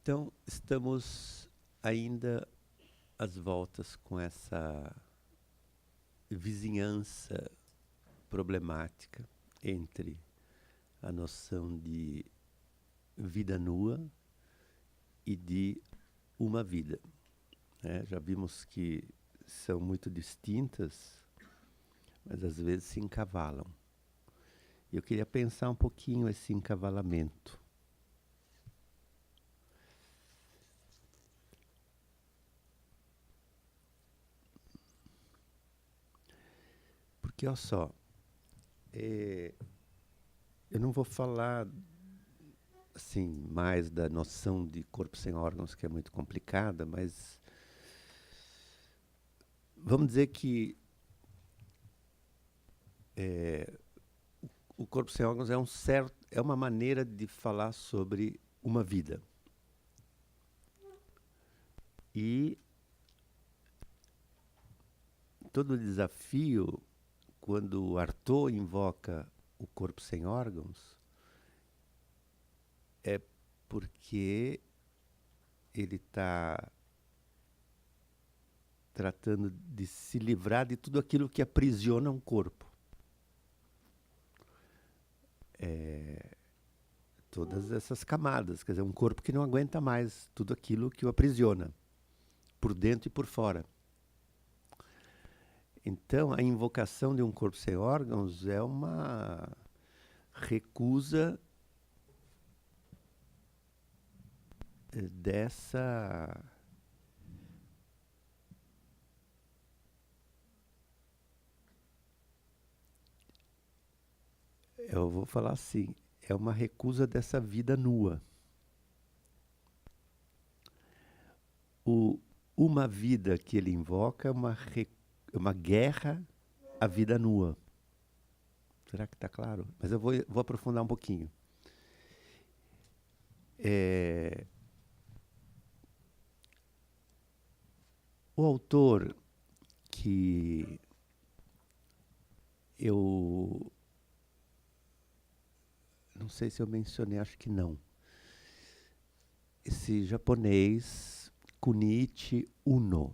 Então, estamos ainda às voltas com essa vizinhança problemática entre a noção de vida nua e de uma vida, né? Já vimos que são muito distintas, mas às vezes se encavalam. E eu queria pensar um pouquinho esse encavalamento. Porque, olha só, eu não vou falar assim mais da noção de corpo sem órgãos, que é muito complicada, mas vamos dizer que o corpo sem órgãos é uma maneira de falar sobre uma vida. E todo desafio, quando o Artaud invoca o corpo sem órgãos, é porque ele está tratando de se livrar de tudo aquilo que aprisiona um corpo. Todas essas camadas, quer dizer, um corpo que não aguenta mais tudo aquilo que o aprisiona, por dentro e por fora. Então, a invocação de um corpo sem órgãos é uma recusa dessa eu vou falar assim, é uma recusa dessa vida nua. Uma vida que ele invoca é uma guerra à vida nua. Será que está claro? Mas eu vou aprofundar um pouquinho. O autor que eu não sei se eu mencionei, acho que não. Esse japonês, Kunichi Uno.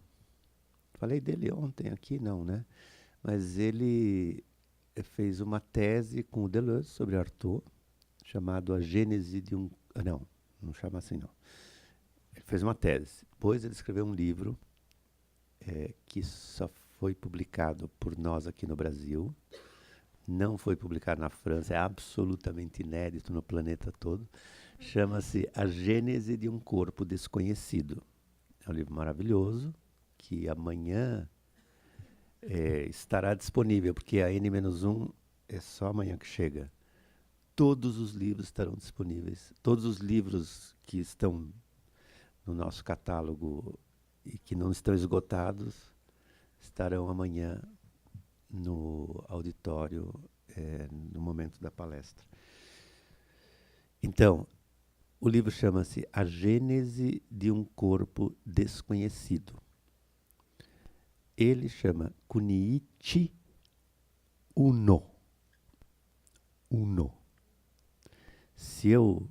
Falei dele ontem aqui, não, né? Mas ele fez uma tese com o Deleuze sobre Artaud, chamado A Gênese de um... Não, não chama assim, não. Ele fez uma tese. Depois ele escreveu um livro que só foi publicado por nós aqui no Brasil. Não foi publicado na França, é absolutamente inédito no planeta todo. Chama-se A Gênese de um Corpo Desconhecido. É um livro maravilhoso, que amanhã estará disponível, porque a N-1 é só amanhã que chega. Todos os livros estarão disponíveis. Todos os livros que estão no nosso catálogo e que não estão esgotados estarão amanhã no auditório, no momento da palestra. Então, o livro chama-se A Gênese de um Corpo Desconhecido. Ele chama Kunichi Uno. Uno. Se eu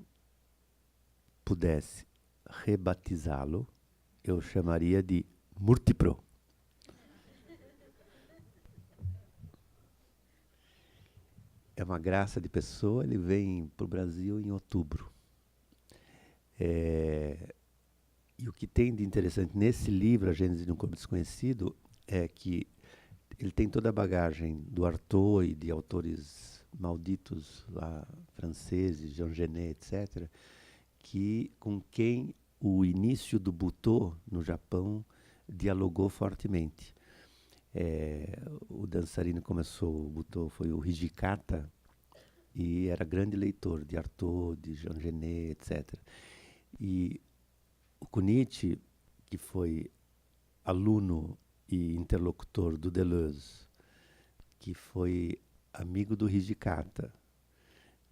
pudesse rebatizá-lo, eu chamaria de Murtipro. É uma graça de pessoa, ele vem para o Brasil em outubro. E o que tem de interessante nesse livro, A Gênese de um Corpo Desconhecido, é que ele tem toda a bagagem do Artaud e de autores malditos lá, franceses, Jean Genet, etc., com quem o início do Butô no Japão dialogou fortemente. O dançarino começou, o Butô foi o Hijikata, e era grande leitor de Artaud, de Jean Genet, etc. E o Kunichi, que foi aluno e interlocutor do Deleuze, que foi amigo do Hijikata,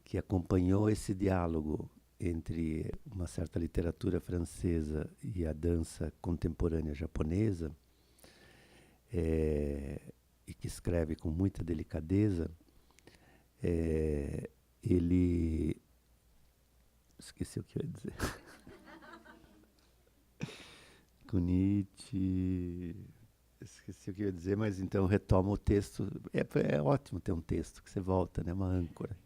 que acompanhou esse diálogo entre uma certa literatura francesa e a dança contemporânea japonesa, e que escreve com muita delicadeza, ele... Esqueci o que eu ia dizer. Com Nietzsche. Esqueci o que eu ia dizer, mas então retoma o texto. É ótimo ter um texto que você volta, né? Uma âncora.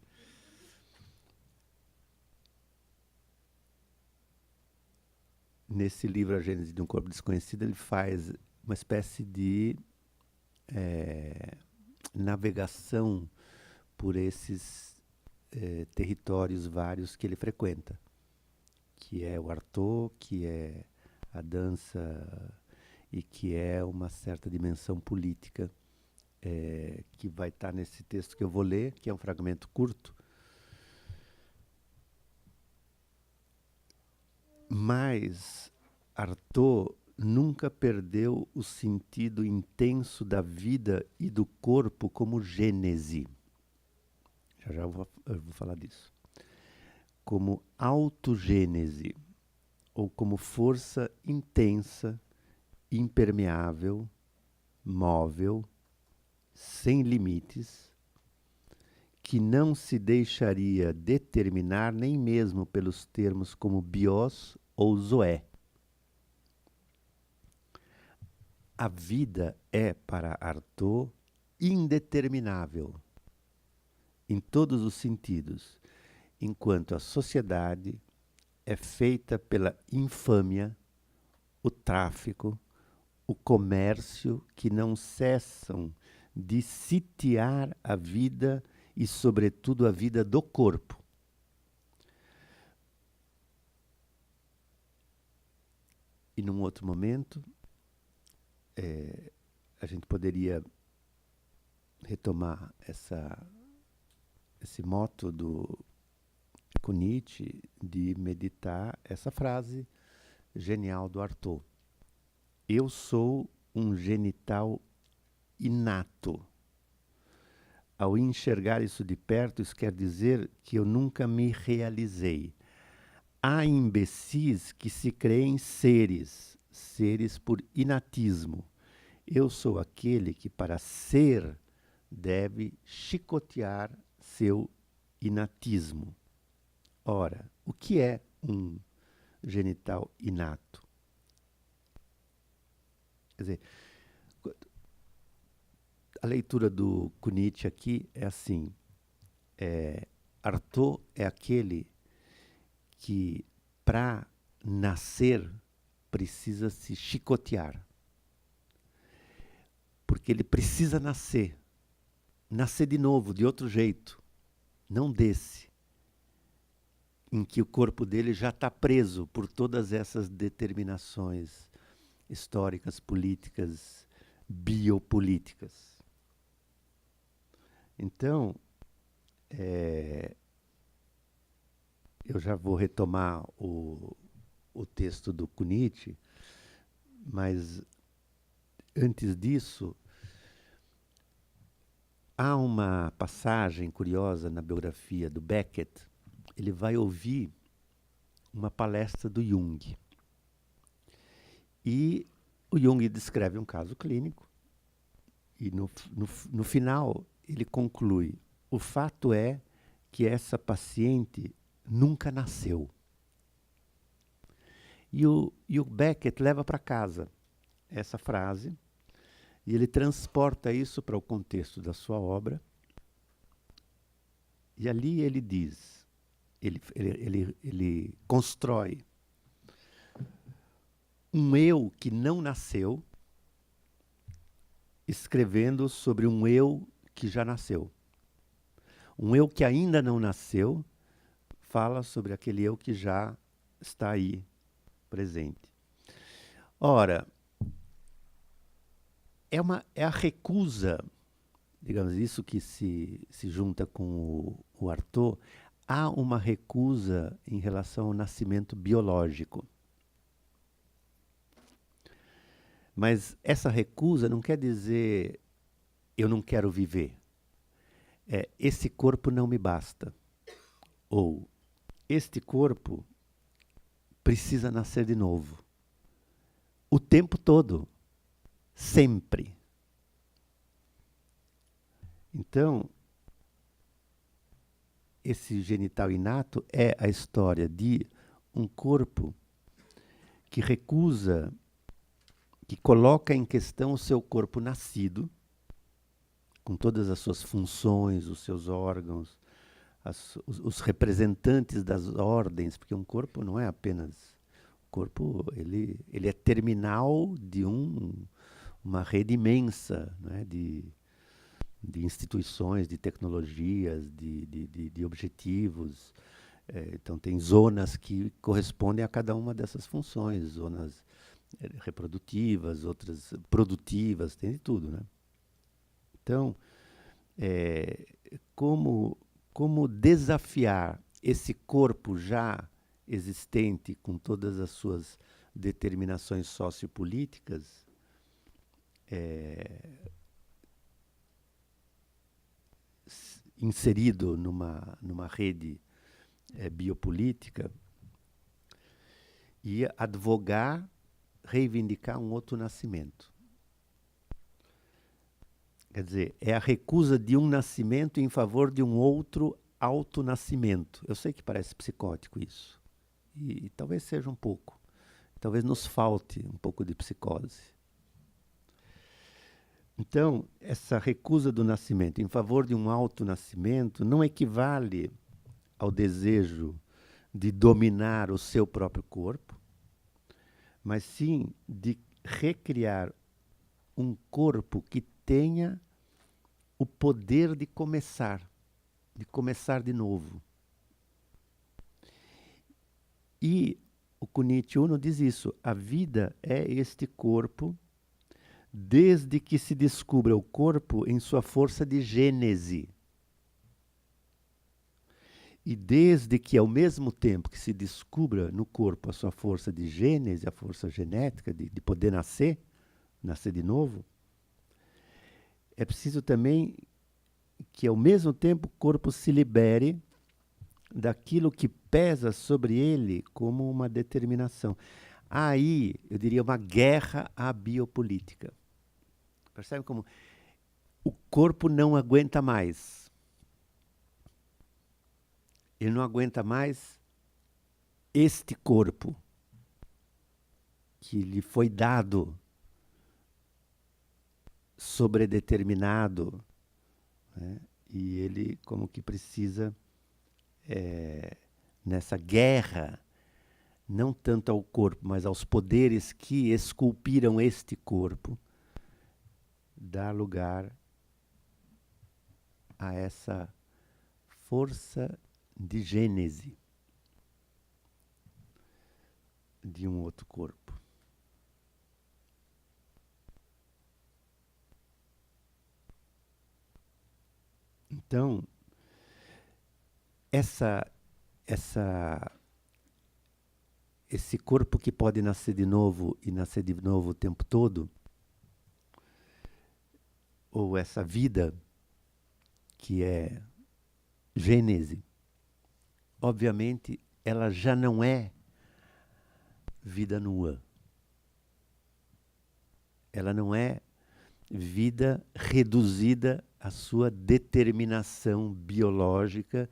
Nesse livro, A Gênese de um Corpo Desconhecido, ele faz uma espécie de navegação por esses territórios vários que ele frequenta, que é o Artaud, que é a dança e que é uma certa dimensão política, que vai estar nesse texto que eu vou ler, que é um fragmento curto, mas Artaud nunca perdeu o sentido intenso da vida e do corpo como gênese. Já eu vou falar disso. Como autogênese, ou como força intensa, impermeável, móvel, sem limites, que não se deixaria determinar nem mesmo pelos termos como bios ou zoé. A vida é, para Artaud, indeterminável, em todos os sentidos, enquanto a sociedade é feita pela infâmia, o tráfico, o comércio que não cessam de sitiar a vida e, sobretudo, a vida do corpo. E num outro momento, a gente poderia retomar esse moto do Nietzsche de meditar essa frase genial do Artaud. Eu sou um genital inato. Ao enxergar isso de perto, isso quer dizer que eu nunca me realizei. Há imbecis que se creem seres por inatismo. Eu sou aquele que, para ser, deve chicotear seu inatismo. Ora, o que é um genital inato? Quer dizer, a leitura do Nietzsche aqui é assim: Artaud é aquele que, para nascer, precisa se chicotear. Porque ele precisa nascer de novo, de outro jeito, não desse, em que o corpo dele já está preso por todas essas determinações históricas, políticas, biopolíticas. Então, eu já vou retomar o texto do Nietzsche, mas antes disso, há uma passagem curiosa na biografia do Beckett. Ele vai ouvir uma palestra do Jung. E o Jung descreve um caso clínico. E no final, ele conclui: o fato é que essa paciente nunca nasceu. E o Beckett leva para casa essa frase e ele transporta isso para o contexto da sua obra. E ali ele diz, ele constrói um eu que não nasceu, escrevendo sobre um eu que já nasceu. Um eu que ainda não nasceu fala sobre aquele eu que já está aí, presente. Ora, é a recusa, digamos, isso que se junta com o Artaud, há uma recusa em relação ao nascimento biológico. Mas essa recusa não quer dizer eu não quero viver. Esse corpo não me basta. Ou este corpo precisa nascer de novo. O tempo todo. Sempre. Então, esse genital inato é a história de um corpo que recusa que coloca em questão o seu corpo nascido, com todas as suas funções, os seus órgãos, os representantes das ordens, porque um corpo não é apenas... O corpo, ele é terminal de uma rede imensa, né, de instituições, de tecnologias, de objetivos. Então, tem zonas que correspondem a cada uma dessas funções, zonas reprodutivas, outras produtivas, tem de tudo, né? Então, é, como desafiar esse corpo já existente, com todas as suas determinações sociopolíticas, inserido numa rede biopolítica, e advogar, reivindicar um outro nascimento. Quer dizer, é a recusa de um nascimento em favor de um outro autonascimento. Eu sei que parece psicótico isso. E talvez seja um pouco. Talvez nos falte um pouco de psicose. Então, essa recusa do nascimento em favor de um autonascimento não equivale ao desejo de dominar o seu próprio corpo, mas sim de recriar um corpo que tenha o poder de começar de novo. E o Kunichi Uno diz isso: a vida é este corpo, desde que se descubra o corpo em sua força de gênese. E desde que, ao mesmo tempo que se descubra no corpo a sua força de gênese, a força genética de poder nascer de novo, é preciso também que, ao mesmo tempo, o corpo se libere daquilo que pesa sobre ele como uma determinação. Aí, eu diria, uma guerra à biopolítica. Percebe como o corpo não aguenta mais. Ele não aguenta mais este corpo que lhe foi dado, sobredeterminado, né? E ele como que precisa, nessa guerra, não tanto ao corpo, mas aos poderes que esculpiram este corpo, dar lugar a essa força de gênese de um outro corpo. Então, esse corpo que pode nascer de novo e nascer de novo o tempo todo, ou essa vida que é gênese, obviamente ela já não é vida nua. Ela não é vida reduzida à sua determinação biológica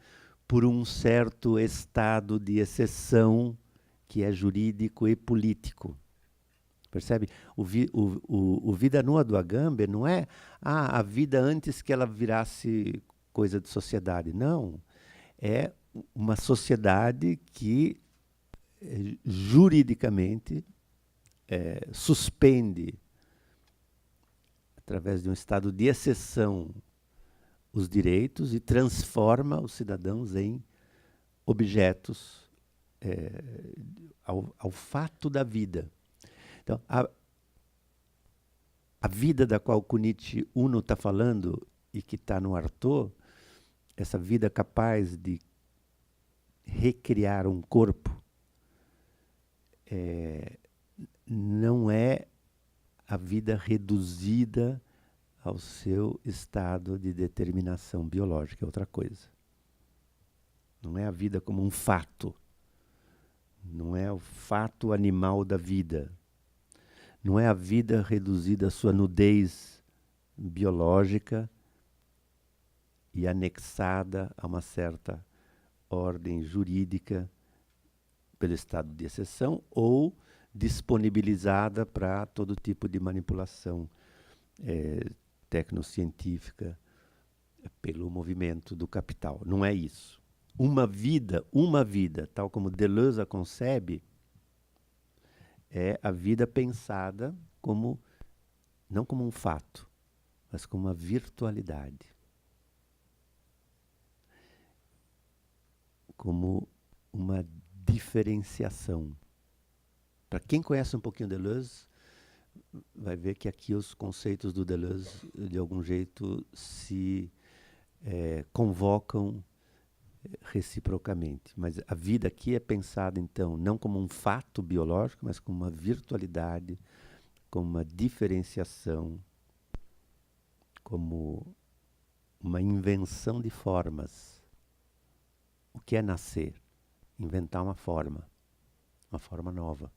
por um certo estado de exceção que é jurídico e político. Percebe? O vida nua do Agamben não é a vida antes que ela virasse coisa de sociedade. Não. É uma sociedade que juridicamente suspende, através de um estado de exceção, os direitos e transforma os cidadãos em objetos ao fato da vida. Então, a vida da qual Kunichi Uno está falando e que está no Artaud, essa vida capaz de recriar um corpo, não é a vida reduzida ao seu estado de determinação biológica, é outra coisa. Não é a vida como um fato. Não é o fato animal da vida. Não é a vida reduzida à sua nudez biológica e anexada a uma certa ordem jurídica pelo estado de exceção ou disponibilizada para todo tipo de manipulação tecnocientífica pelo movimento do capital. Não é isso. Uma vida, tal como Deleuze a concebe, é a vida pensada como, não como um fato, mas como uma virtualidade. Como uma diferenciação. Para quem conhece um pouquinho Deleuze, vai ver que aqui os conceitos do Deleuze, de algum jeito, se convocam reciprocamente. Mas a vida aqui é pensada, então, não como um fato biológico, mas como uma virtualidade, como uma diferenciação, como uma invenção de formas. O que é nascer? Inventar uma forma nova.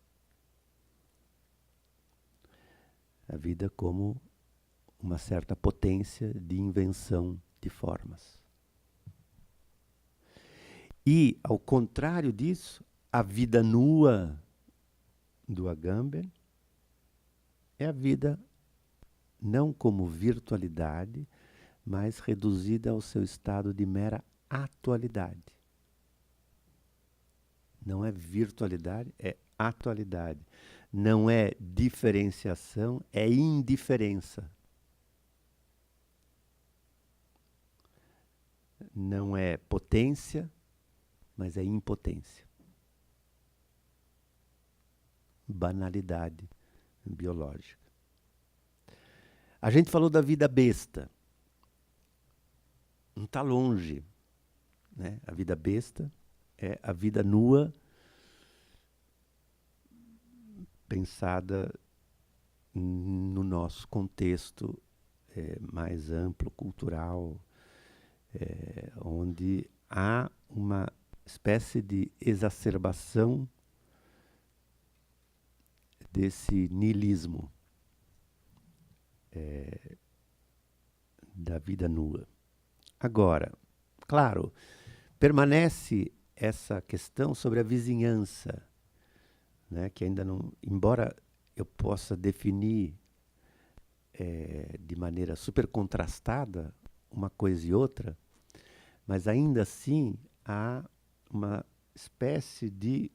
A vida como uma certa potência de invenção de formas. E, ao contrário disso, a vida nua do Agamben é a vida não como virtualidade, mas reduzida ao seu estado de mera atualidade. Não é virtualidade, é atualidade. Não é diferenciação, é indiferença. Não é potência, mas é impotência. Banalidade biológica. A gente falou da vida besta. Não está longe, né? A vida besta é a vida nua, pensada no nosso contexto mais amplo, cultural, onde há uma espécie de exacerbação desse niilismo da vida nua. Agora, claro, permanece essa questão sobre a vizinhança, né, que ainda não, embora eu possa definir de maneira super contrastada uma coisa e outra, mas ainda assim há uma espécie de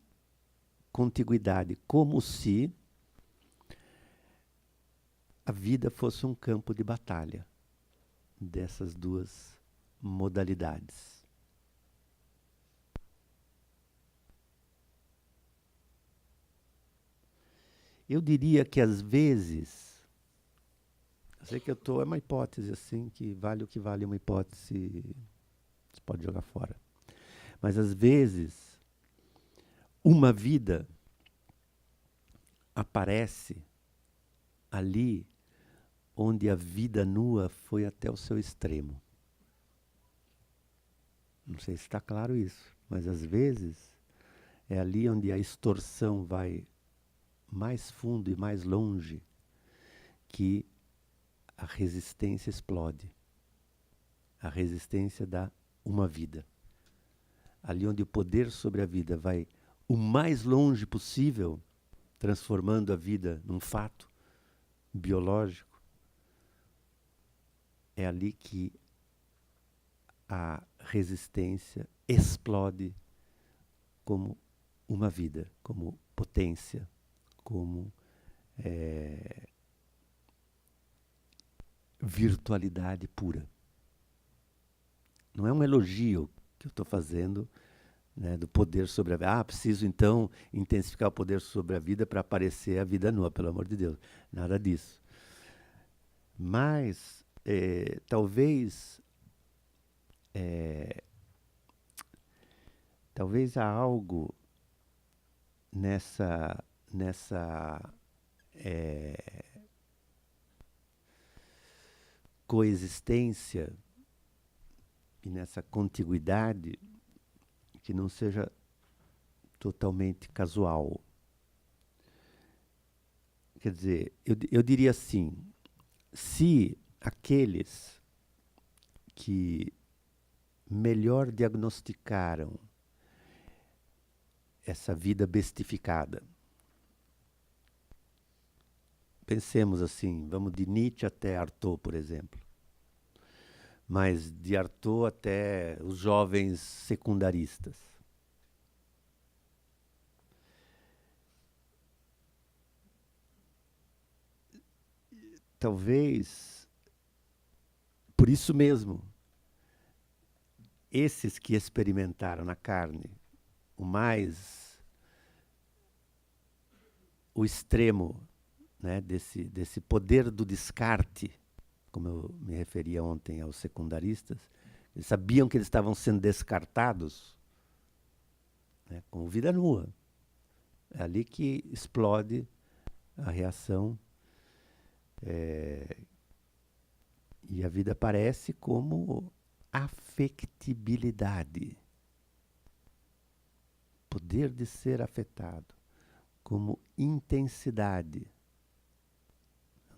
contiguidade, como se a vida fosse um campo de batalha dessas duas modalidades. Eu diria que às vezes, eu sei que é uma hipótese assim, que vale uma hipótese, você pode jogar fora. Mas às vezes, uma vida aparece ali onde a vida nua foi até o seu extremo. Não sei se está claro isso, mas às vezes é ali onde a extorsão vai mais fundo e mais longe que a resistência explode. A resistência dá uma vida. Ali onde o poder sobre a vida vai o mais longe possível, transformando a vida num fato biológico, é ali que a resistência explode como uma vida, como potência, como virtualidade pura. Não é um elogio que eu estou fazendo, né, do poder sobre a vida. Preciso então intensificar o poder sobre a vida para aparecer a vida nua, pelo amor de Deus. Nada disso. Mas talvez há algo nessa coexistência e nessa contiguidade que não seja totalmente casual. Quer dizer, eu diria assim, se aqueles que melhor diagnosticaram essa vida bestificada, Pensemos assim, vamos de Nietzsche até Artaud, por exemplo. Mas de Artaud até os jovens secundaristas. Talvez, por isso mesmo, esses que experimentaram na carne o extremo, né, desse poder do descarte, como eu me referia ontem aos secundaristas, eles sabiam que eles estavam sendo descartados, né, com vida nua. É ali que explode a reação, e a vida aparece como afectibilidade, poder de ser afetado, como intensidade,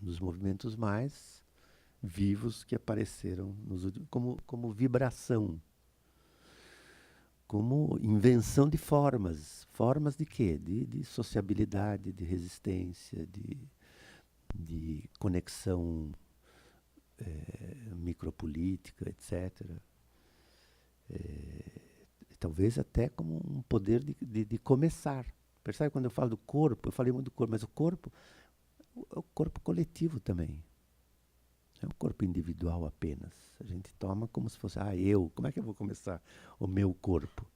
um dos movimentos mais vivos que apareceram nos últimos, como vibração, como invenção de formas. Formas de quê? De sociabilidade, de resistência, de conexão micropolítica, etc. Talvez até como um poder de começar. Percebe quando eu falo do corpo? Eu falei muito do corpo, mas o corpo é o corpo coletivo também. Não é um corpo individual apenas. A gente toma como se fosse, eu, como é que eu vou começar o meu corpo?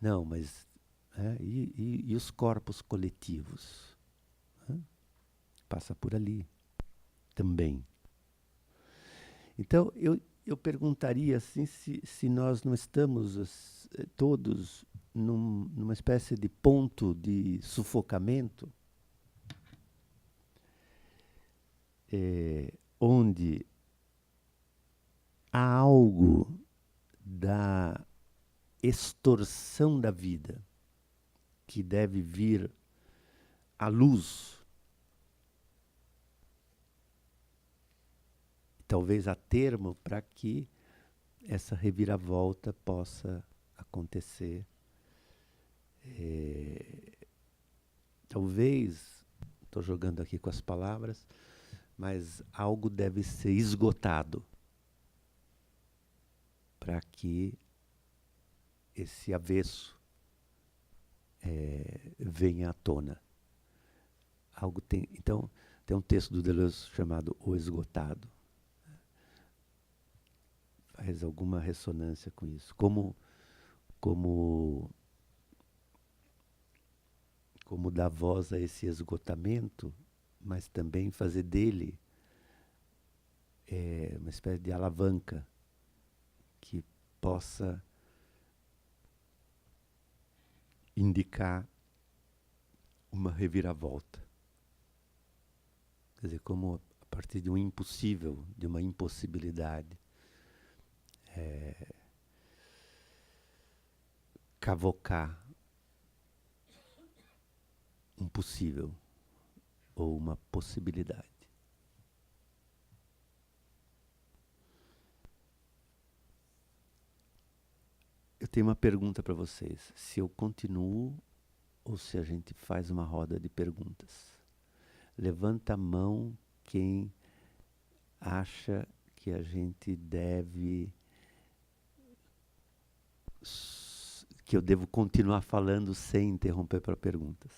Não, mas e os corpos coletivos? Né? Passa por ali também. Então, eu perguntaria assim, se nós não estamos todos numa espécie de ponto de sufocamento, onde há algo da extorsão da vida que deve vir à luz, talvez a termo, para que essa reviravolta possa acontecer. Talvez, estou jogando aqui com as palavras, mas algo deve ser esgotado para que esse avesso venha à tona. Então, tem um texto do Deleuze chamado O Esgotado. Faz alguma ressonância com isso. Como dar voz a esse esgotamento, mas também fazer dele uma espécie de alavanca que possa indicar uma reviravolta. Quer dizer, como a partir de um impossível, de uma impossibilidade, cavocar um possível ou uma possibilidade. Eu tenho uma pergunta para vocês. Se eu continuo ou se a gente faz uma roda de perguntas? Levanta a mão quem acha que a gente deve... que eu devo continuar falando sem interromper para perguntas.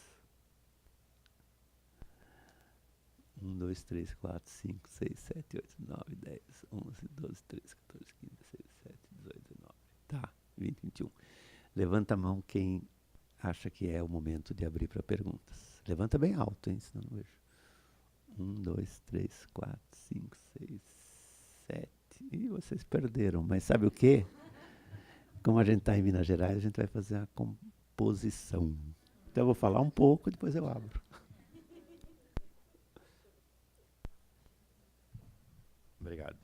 1, 2, 3, 4, 5, 6, 7, 8, 9, 10, 11, 12, 13, 14, 15, 16, 17, 18, 19. Tá, 20, 21. Levanta a mão quem acha que é o momento de abrir para perguntas. Levanta bem alto, hein? Senão não vejo. 1, 2, 3, 4, 5, 6, 7. Ih, vocês perderam. Mas sabe o quê? Como a gente está em Minas Gerais, a gente vai fazer uma composição. Então eu vou falar um pouco e depois eu abro. Obrigado.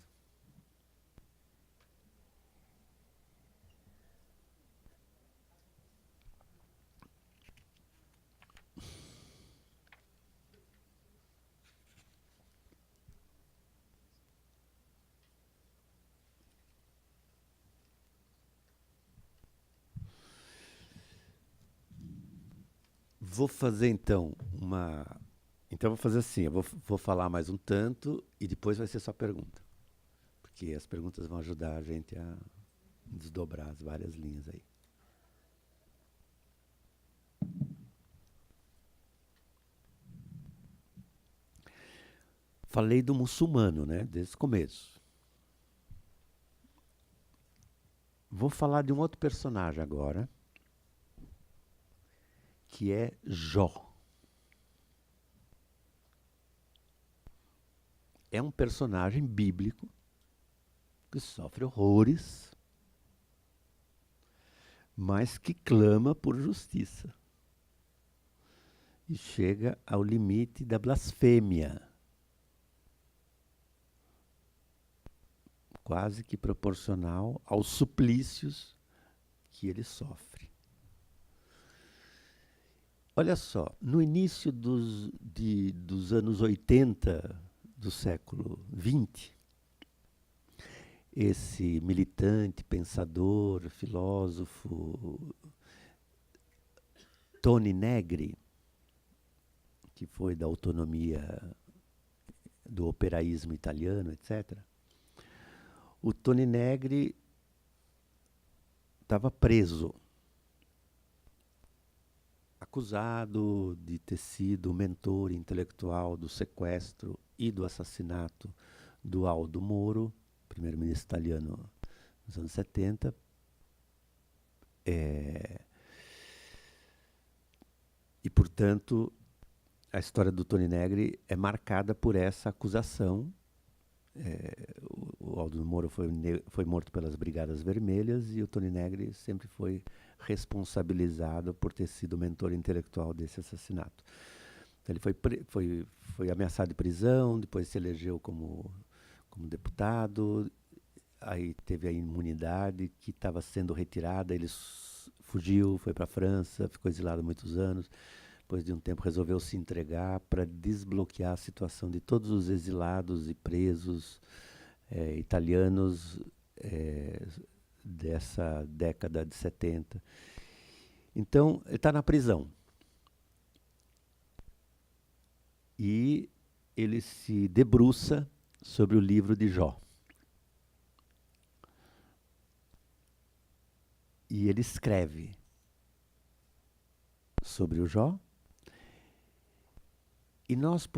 Vou fazer então uma Então eu vou fazer assim, vou falar mais um tanto e depois vai ser só pergunta. Porque as perguntas vão ajudar a gente a desdobrar as várias linhas aí. Falei do muçulmano, né? Desde o começo. Vou falar de um outro personagem agora, que é Jó. É um personagem bíblico que sofre horrores, mas que clama por justiça. E chega ao limite da blasfêmia, quase que proporcional aos suplícios que ele sofre. Olha só, no início dos anos 80 do século XX, esse militante, pensador, filósofo, Toni Negri, que foi da autonomia do operaísmo italiano, etc., o Toni Negri estava preso, acusado de ter sido o mentor intelectual do sequestro e do assassinato do Aldo Moro, primeiro-ministro italiano nos anos 70. E, portanto, a história do Toni Negri é marcada por essa acusação. O Aldo Moro foi morto pelas Brigadas Vermelhas e o Toni Negri sempre foi responsabilizado por ter sido o mentor intelectual desse assassinato. Ele foi ameaçado de prisão, depois se elegeu como deputado, aí teve a imunidade que estava sendo retirada, ele fugiu, foi para a França, ficou exilado muitos anos. Depois de um tempo resolveu se entregar para desbloquear a situação de todos os exilados e presos italianos dessa década de 70. Então, ele está na prisão. E ele se debruça sobre o livro de Jó. E ele escreve sobre o Jó. E nós,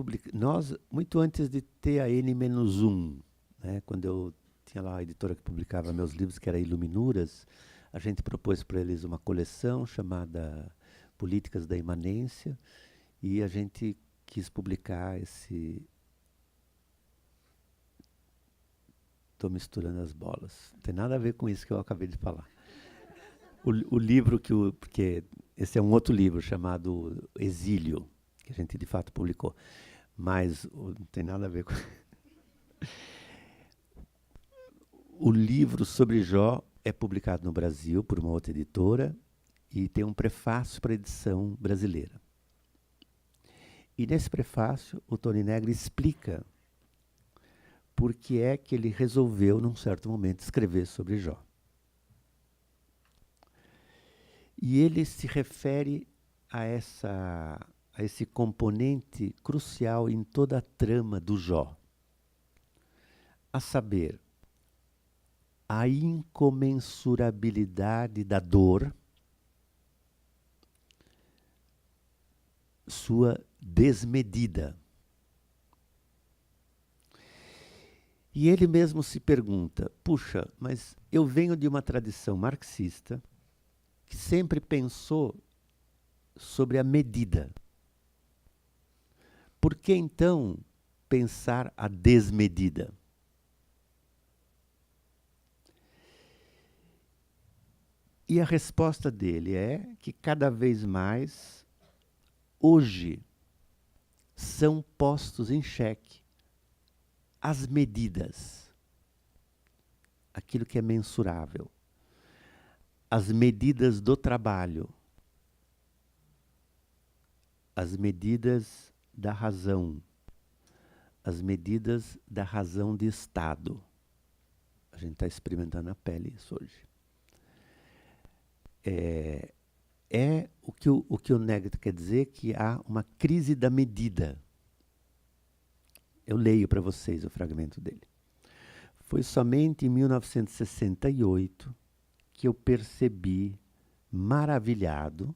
muito antes de ter a N-1, né, quando eu tinha lá a editora que publicava meus livros, que era Iluminuras, a gente propôs para eles uma coleção chamada Políticas da Imanência, e a gente quis publicar esse... Estou misturando as bolas. Não tem nada a ver com isso que eu acabei de falar. O livro porque esse é um outro livro chamado Exílio, que a gente de fato publicou. Mas não tem nada a ver com... O livro sobre Jó é publicado no Brasil por uma outra editora e tem um prefácio para a edição brasileira. E nesse prefácio, o Toni Negri explica por que é que ele resolveu, num certo momento, escrever sobre Jó. E ele se refere a esse componente crucial em toda a trama do Jó, a saber, a incomensurabilidade da dor, sua desmedida. E ele mesmo se pergunta, puxa, mas eu venho de uma tradição marxista que sempre pensou sobre a medida. Por que então pensar a desmedida? E a resposta dele é que cada vez mais, hoje, são postos em xeque as medidas, aquilo que é mensurável, as medidas do trabalho, as medidas da razão, as medidas da razão de Estado. A gente está experimentando na pele isso hoje. O que o Negri quer dizer que há uma crise da medida. Eu leio para vocês o fragmento dele. Foi somente em 1968 que eu percebi, maravilhado,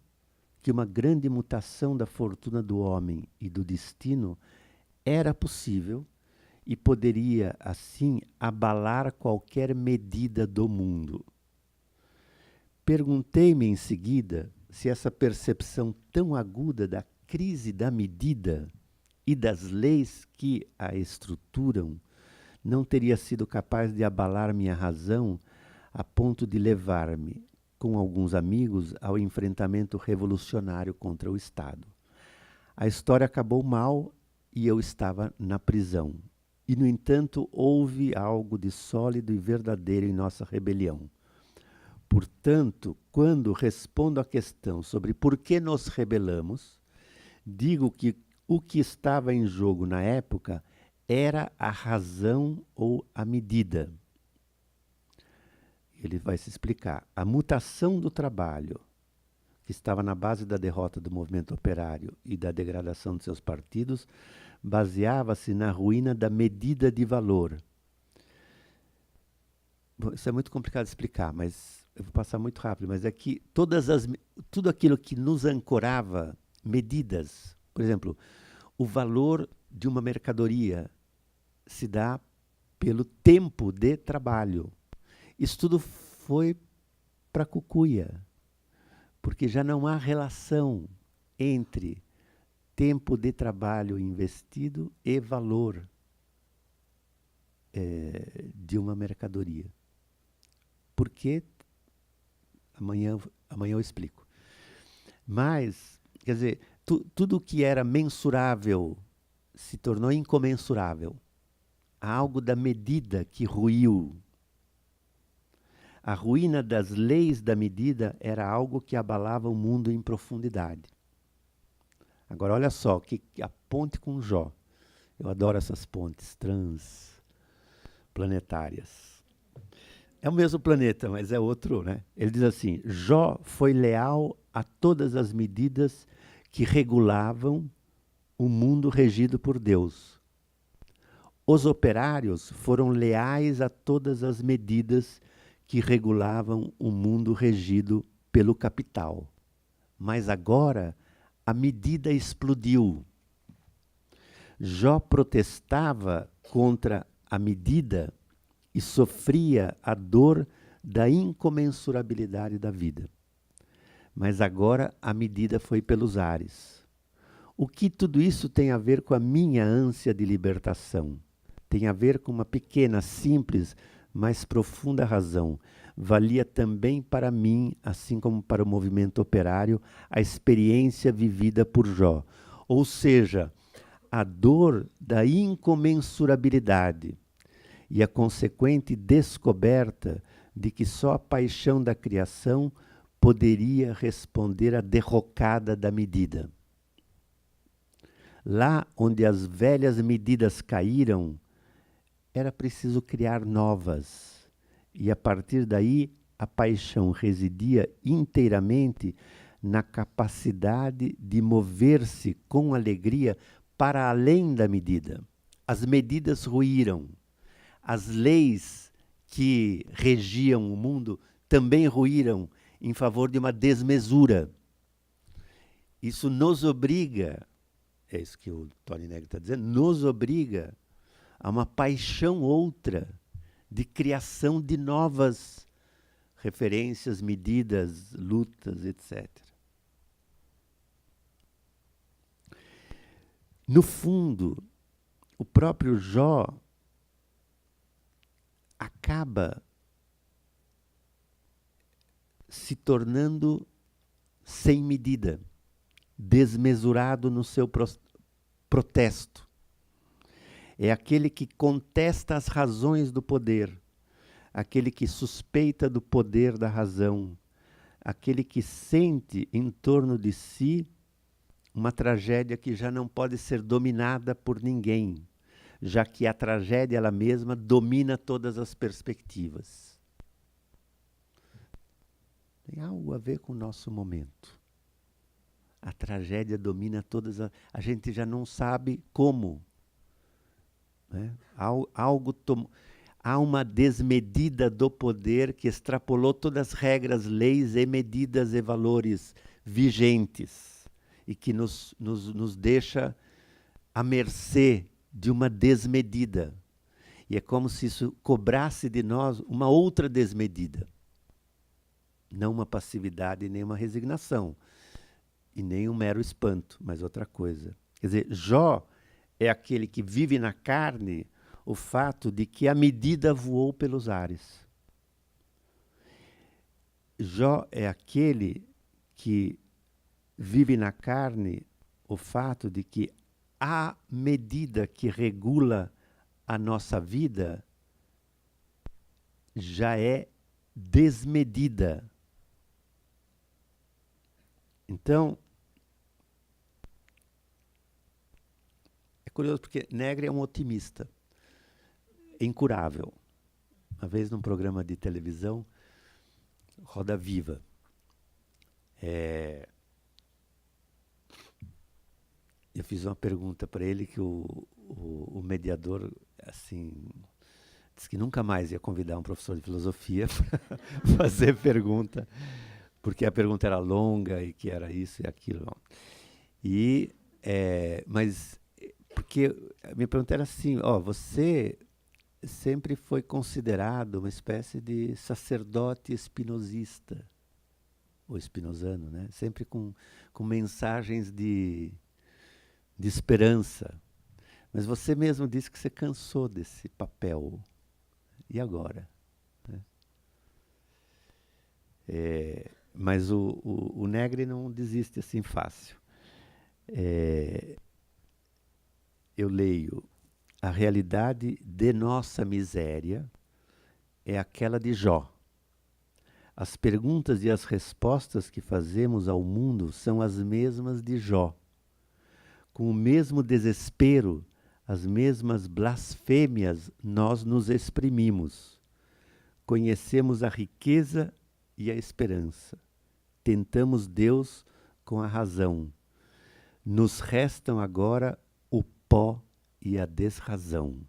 que uma grande mutação da fortuna do homem e do destino era possível e poderia, assim, abalar qualquer medida do mundo. Perguntei-me em seguida se essa percepção tão aguda da crise da medida e das leis que a estruturam não teria sido capaz de abalar minha razão a ponto de levar-me, com alguns amigos, ao enfrentamento revolucionário contra o Estado. A história acabou mal e eu estava na prisão. E, no entanto, houve algo de sólido e verdadeiro em nossa rebelião. Portanto, quando respondo à questão sobre por que nos rebelamos, digo que o que estava em jogo na época era a razão ou a medida. Ele vai se explicar. A mutação do trabalho, que estava na base da derrota do movimento operário e da degradação de seus partidos, baseava-se na ruína da medida de valor. Bom, isso é muito complicado de explicar, mas eu vou passar muito rápido. Mas é que tudo aquilo que nos ancorava, medidas, por exemplo, o valor de uma mercadoria se dá pelo tempo de trabalho. Isso tudo foi para a cucuia, porque já não há relação entre tempo de trabalho investido e valor de uma mercadoria. Por quê? Amanhã eu explico. Mas, quer dizer, tudo que era mensurável se tornou incomensurável. Há algo da medida que ruiu. A ruína das leis da medida era algo que abalava o mundo em profundidade. Agora, olha só, a ponte com Jó. Eu adoro essas pontes transplanetárias. É o mesmo planeta, mas é outro, né? Ele diz assim, Jó foi leal a todas as medidas que regulavam o mundo regido por Deus. Os operários foram leais a todas as medidas que regulavam o mundo regido pelo capital. Mas agora a medida explodiu. Jó protestava contra a medida e sofria a dor da incomensurabilidade da vida. Mas agora a medida foi pelos ares. O que tudo isso tem a ver com a minha ânsia de libertação? Tem a ver com uma pequena, simples, mas profunda razão. Valia também para mim, assim como para o movimento operário, a experiência vivida por Jó. Ou seja, a dor da incomensurabilidade e a consequente descoberta de que só a paixão da criação poderia responder à derrocada da medida. Lá onde as velhas medidas caíram, era preciso criar novas. E a partir daí, a paixão residia inteiramente na capacidade de mover-se com alegria para além da medida. As medidas ruíram. As leis que regiam o mundo também ruíram em favor de uma desmesura. Isso nos obriga, é isso que o Tony Negri está dizendo, nos obriga a uma paixão outra de criação de novas referências, medidas, lutas, etc. No fundo, o próprio Jó acaba se tornando sem medida, desmesurado no seu protesto. É aquele que contesta as razões do poder, aquele que suspeita do poder da razão, aquele que sente em torno de si uma tragédia que já não pode ser dominada por ninguém, já que a tragédia ela mesma domina todas as perspectivas. Tem algo a ver com o nosso momento. A tragédia domina todas a gente já não sabe como né? Há uma desmedida do poder que extrapolou todas as regras, leis e medidas e valores vigentes e que nos deixa à mercê de uma desmedida. E é como se isso cobrasse de nós uma outra desmedida. Não uma passividade, nem uma resignação, e nem um mero espanto, mas outra coisa. Quer dizer, Jó é aquele que vive na carne o fato de que a medida voou pelos ares. Jó é aquele que vive na carne o fato de que a medida que regula a nossa vida já é desmedida. Então, é curioso porque Negri é um otimista, incurável. Uma vez num programa de televisão, Roda Viva, eu fiz uma pergunta para ele que o mediador, assim, disse que nunca mais ia convidar um professor de filosofia para fazer pergunta, porque a pergunta era longa e que era isso e aquilo. Mas, porque a minha pergunta era assim, você sempre foi considerado uma espécie de sacerdote espinosista, ou espinosano, né? Sempre com mensagens de esperança. Mas você mesmo disse que você cansou desse papel. E agora? Mas o Negri não desiste assim fácil. Eu leio: a realidade de nossa miséria é aquela de Jó. As perguntas e as respostas que fazemos ao mundo são as mesmas de Jó. Com o mesmo desespero, as mesmas blasfêmias, nós nos exprimimos. Conhecemos a riqueza e a esperança. Tentamos Deus com a razão. Nos restam agora o pó e a desrazão.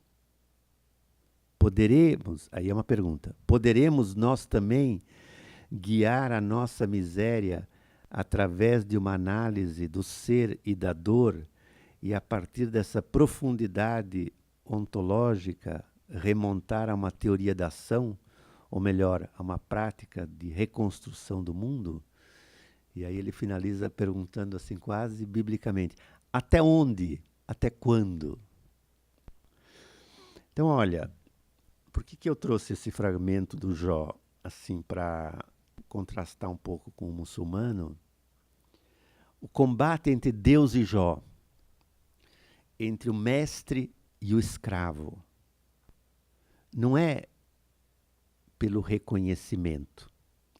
Poderemos, aí é uma pergunta, poderemos nós também guiar a nossa miséria através de uma análise do ser e da dor e, a partir dessa profundidade ontológica, remontar a uma teoria da ação, ou melhor, a uma prática de reconstrução do mundo? E aí ele finaliza perguntando assim, quase biblicamente: até onde? Até quando? Então, olha, por que eu trouxe esse fragmento do Jó assim para contrastar um pouco com o muçulmano? O combate entre Deus e Jó, entre o mestre e o escravo, não é pelo reconhecimento.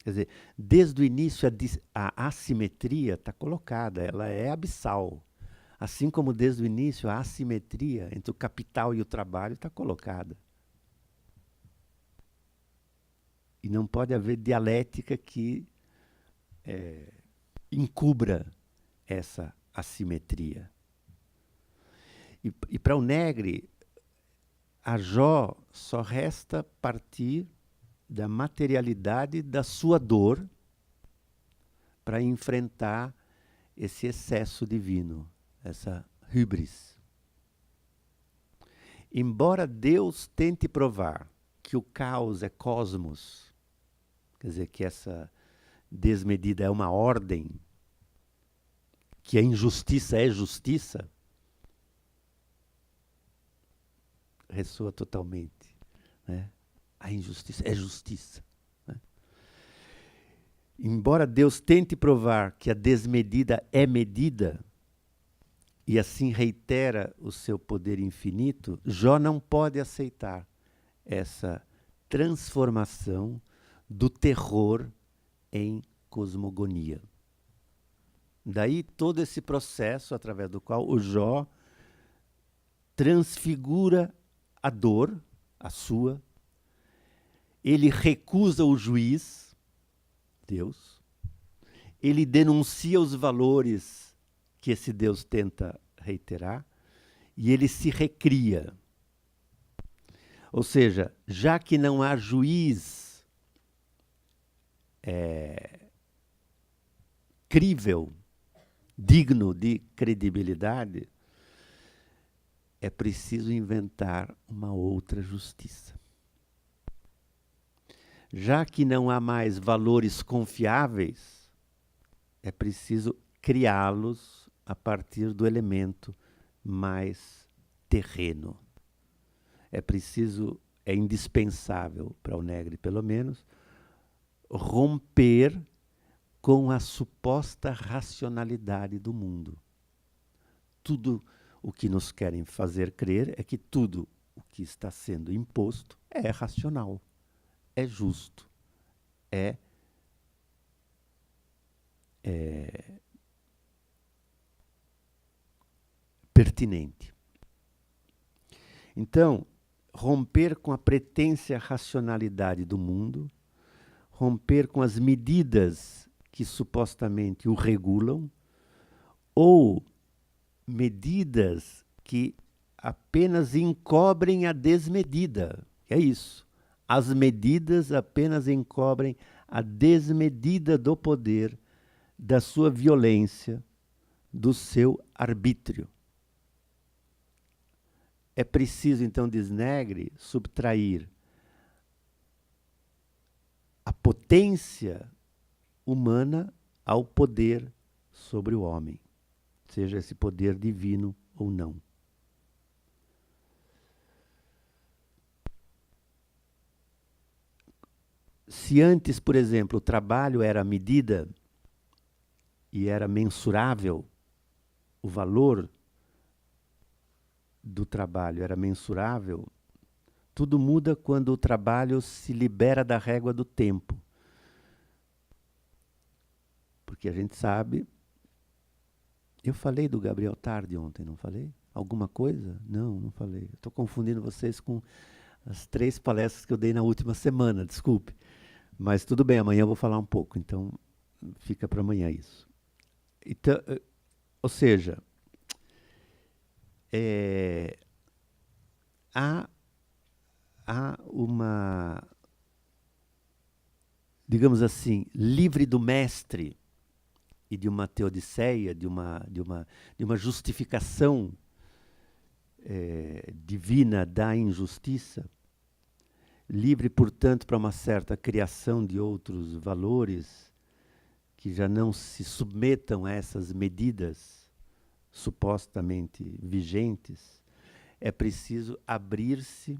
Quer dizer, desde o início a assimetria está colocada, ela é abissal. Assim como desde o início a assimetria entre o capital e o trabalho está colocada. E não pode haver dialética que encubra essa assimetria. E para o Negri, a Jó só resta partir da materialidade da sua dor para enfrentar esse excesso divino, essa hybris. Embora Deus tente provar que o caos é cosmos, quer dizer, que essa desmedida é uma ordem, que a injustiça é justiça, ressoa totalmente, né? A injustiça é justiça, né? Embora Deus tente provar que a desmedida é medida, e assim reitera o seu poder infinito, Jó não pode aceitar essa transformação do terror em cosmogonia. Daí todo esse processo através do qual o Jó transfigura a dor, a sua, ele recusa o juiz, Deus, ele denuncia os valores que esse Deus tenta reiterar, e ele se recria. Ou seja, já que não há juiz crível, digno de credibilidade, é preciso inventar uma outra justiça. Já que não há mais valores confiáveis, é preciso criá-los a partir do elemento mais terreno. É indispensável para o Negri, pelo menos, romper com a suposta racionalidade do mundo. Tudo o que nos querem fazer crer é que tudo o que está sendo imposto é racional, é justo, é pertinente. Então, romper com a pretensa racionalidade do mundo, romper com as medidas que supostamente o regulam, ou medidas que apenas encobrem a desmedida. É isso. As medidas apenas encobrem a desmedida do poder, da sua violência, do seu arbítrio. É preciso, então, diz Negri, subtrair a potência humana ao poder sobre o homem, seja esse poder divino ou não. Se antes, por exemplo, o trabalho era medida e era mensurável, o valor do trabalho era mensurável, tudo muda quando o trabalho se libera da régua do tempo. Porque a gente sabe... Eu falei do Gabriel Tarde ontem, não falei? Alguma coisa? Não, não falei. Estou confundindo vocês com as 3 palestras que eu dei na última semana, desculpe. Mas tudo bem, amanhã eu vou falar um pouco, então fica para amanhã isso. Então, ou seja, há uma, digamos assim, livre do mestre e de uma teodiceia, de uma justificação divina da injustiça, livre, portanto, para uma certa criação de outros valores que já não se submetam a essas medidas supostamente vigentes, é preciso abrir-se,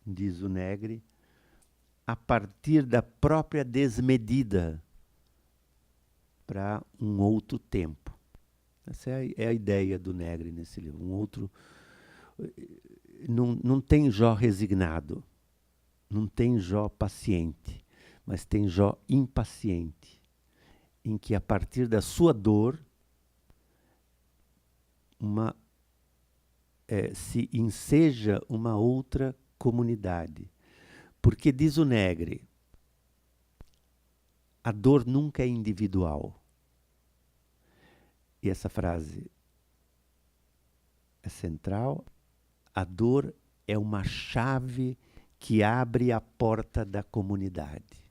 diz o Negri, a partir da própria desmedida para um outro tempo. Essa é a ideia do Negri nesse livro. Um outro... Não tem Jó resignado, não tem Jó paciente, mas tem Jó impaciente, em que a partir da sua dor se enseja uma outra comunidade. Porque diz o Negri, a dor nunca é individual. E essa frase é central. A dor é uma chave que abre a porta da comunidade.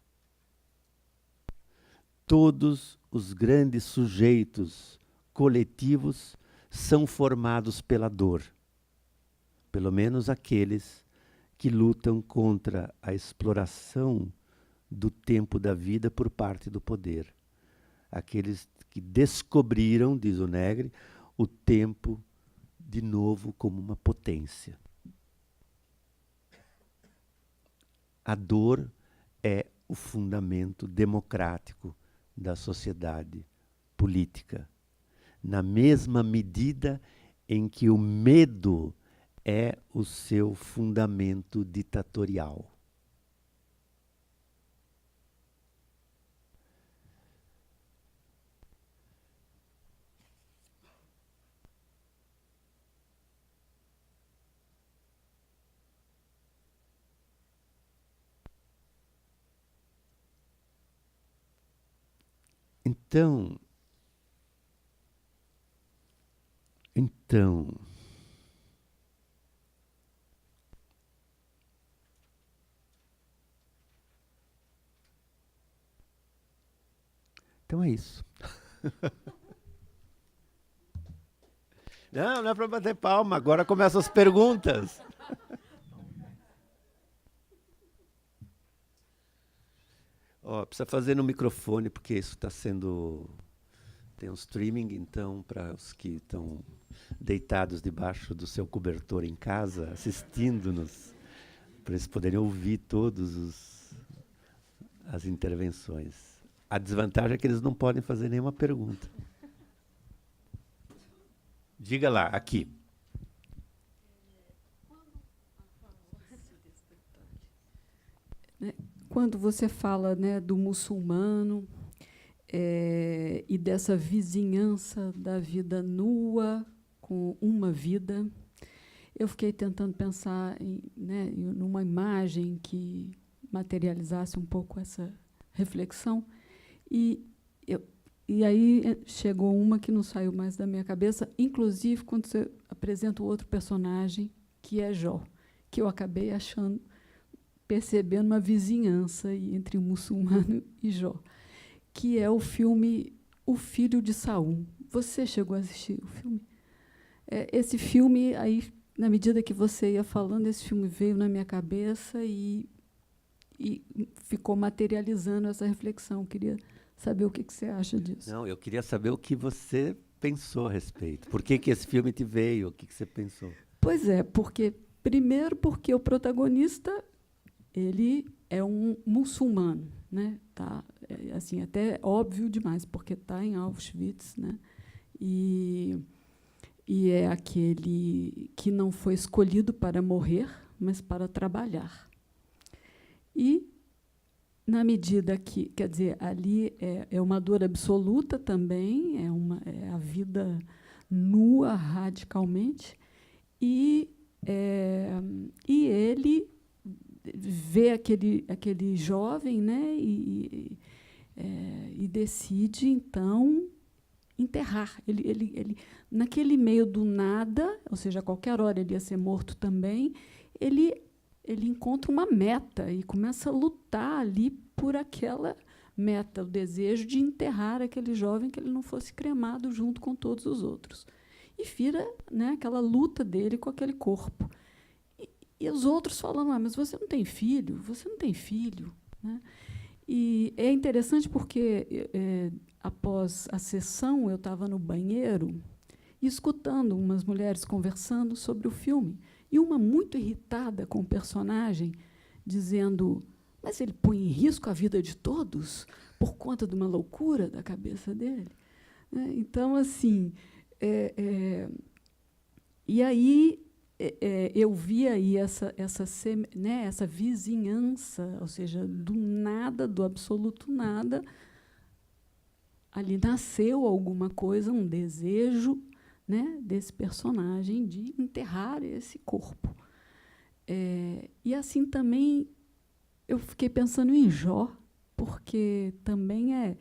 Todos os grandes sujeitos coletivos são formados pela dor. Pelo menos aqueles que lutam contra a exploração do tempo da vida por parte do poder. Aqueles que descobriram, diz o Negri, o tempo de novo como uma potência. A dor é o fundamento democrático da sociedade política, na mesma medida em que o medo é o seu fundamento ditatorial. Então, é isso. Não, não é para bater palma. Agora começam as perguntas. Ó, precisa fazer no microfone, porque isso está sendo... Tem um streaming, então, para os que estão deitados debaixo do seu cobertor em casa, assistindo-nos, para eles poderem ouvir as intervenções. A desvantagem é que eles não podem fazer nenhuma pergunta. Diga lá, aqui. Quando você fala, né, do muçulmano e dessa vizinhança da vida nua com uma vida, eu fiquei tentando pensar numa imagem que materializasse um pouco essa reflexão. E aí chegou uma que não saiu mais da minha cabeça, inclusive quando você apresenta o outro personagem, que é Jó, que eu acabei percebendo uma vizinhança entre o muçulmano e Jó, que é o filme O Filho de Saul. Você chegou a assistir o filme? Esse filme, aí, na medida que você ia falando, esse filme veio na minha cabeça e ficou materializando essa reflexão. Queria saber o que você acha disso. Não, eu queria saber o que você pensou a respeito. Por que esse filme te veio? O que você pensou? Pois é, primeiro porque o protagonista ele é um muçulmano, né? Tá, assim, até óbvio demais, porque está em Auschwitz, né? E é aquele que não foi escolhido para morrer, mas para trabalhar. E, na medida que, quer dizer, ali é uma dor absoluta também, é a vida nua radicalmente, e ele vê aquele jovem, né, e decide, então, enterrar. Ele, naquele meio do nada, ou seja, a qualquer hora ele ia ser morto também, ele encontra uma meta e começa a lutar ali por aquela meta, o desejo de enterrar aquele jovem, que ele não fosse cremado junto com todos os outros. E vira, né, aquela luta dele com aquele corpo. E os outros falam, mas você não tem filho? Você não tem filho? Né? E é interessante porque, após a sessão, eu estava no banheiro e escutando umas mulheres conversando sobre o filme. E uma muito irritada com o personagem, dizendo, mas ele põe em risco a vida de todos por conta de uma loucura da cabeça dele. Então, assim, e aí eu vi aí essa vizinhança, ou seja, do nada, do absoluto nada, ali nasceu alguma coisa, um desejo, né, desse personagem de enterrar esse corpo. E assim também eu fiquei pensando em Jó, porque também é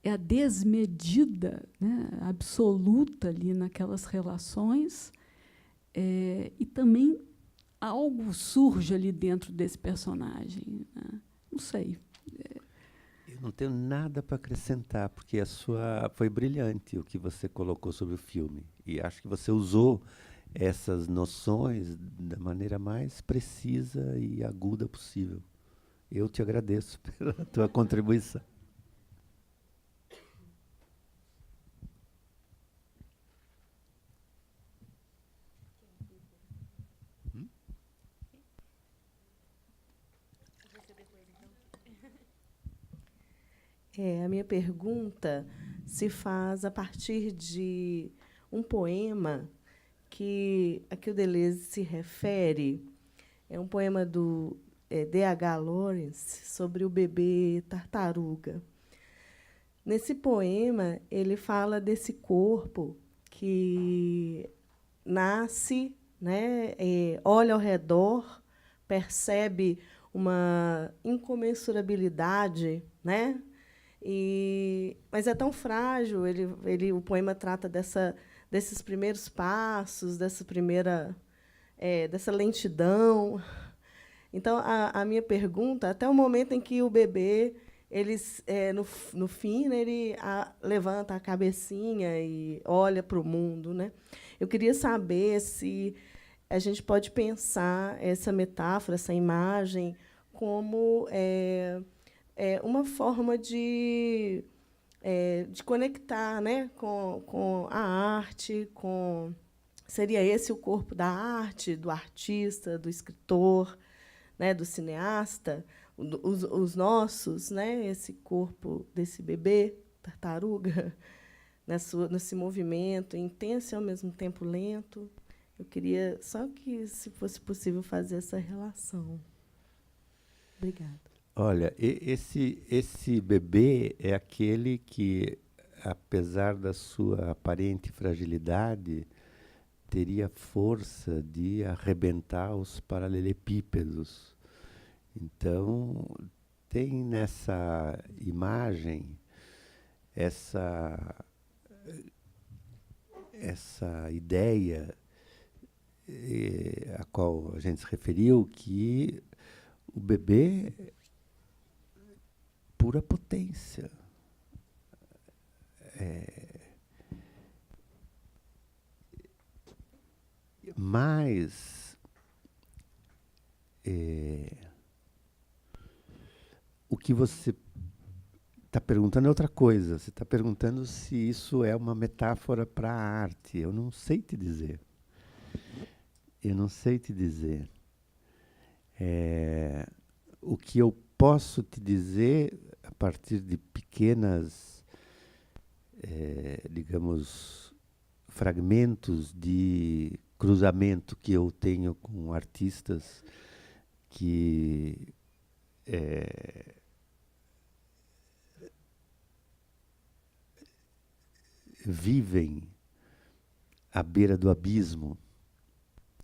a desmedida, né, absoluta ali naquelas relações, e também algo surge ali dentro desse personagem. Né? Não sei. Eu não tenho nada para acrescentar, porque foi brilhante o que você colocou sobre o filme. E acho que você usou essas noções da maneira mais precisa e aguda possível. Eu te agradeço pela tua contribuição. A minha pergunta se faz a partir de um poema a que o Deleuze se refere. É um poema do D.H. Lawrence sobre o bebê tartaruga. Nesse poema, ele fala desse corpo que nasce, né, olha ao redor, percebe uma incomensurabilidade, né? Mas é tão frágil. O poema trata desses primeiros passos, dessa lentidão. Então, a minha pergunta, até o momento em que o bebê eles, no fim, né, ele levanta a cabecinha e olha para o mundo, né? Eu queria saber se a gente pode pensar essa metáfora, essa imagem, como uma forma de conectar, né, com a arte, seria esse o corpo da arte, do artista, do escritor, né, do cineasta, os nossos, né, esse corpo desse bebê, tartaruga, nesse movimento intenso e, ao mesmo tempo, lento. Eu queria só que, se fosse possível, fazer essa relação. Obrigada. Olha, esse bebê é aquele que, apesar da sua aparente fragilidade, teria força de arrebentar os paralelepípedos. Então, tem nessa imagem essa ideia a qual a gente se referiu, que o bebê é pura potência. Mas o que você está perguntando é outra coisa. Você está perguntando se isso é uma metáfora para a arte. Eu não sei te dizer. O que eu posso te dizer, a partir de pequenas, digamos, fragmentos de cruzamento que eu tenho com artistas que vivem à beira do abismo,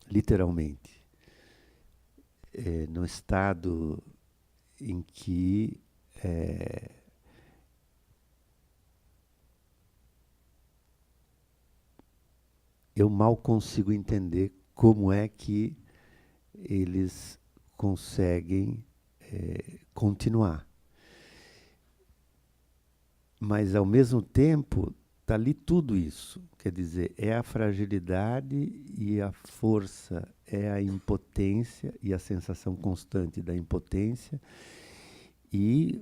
literalmente, no estado em que eu mal consigo entender como é que eles conseguem continuar. Mas, ao mesmo tempo, está ali tudo isso. Quer dizer, é a fragilidade e a força, é a impotência e a sensação constante da impotência e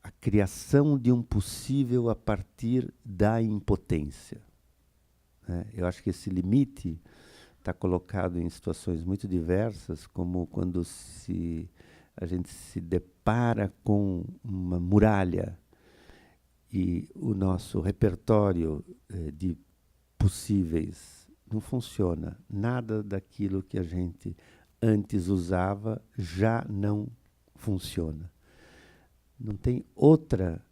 a criação de um possível a partir da impotência, né? Eu acho que esse limite está colocado em situações muito diversas, como quando a gente se depara com uma muralha e o nosso repertório de possíveis não funciona. Nada daquilo que a gente antes usava já não funciona. Não tem outra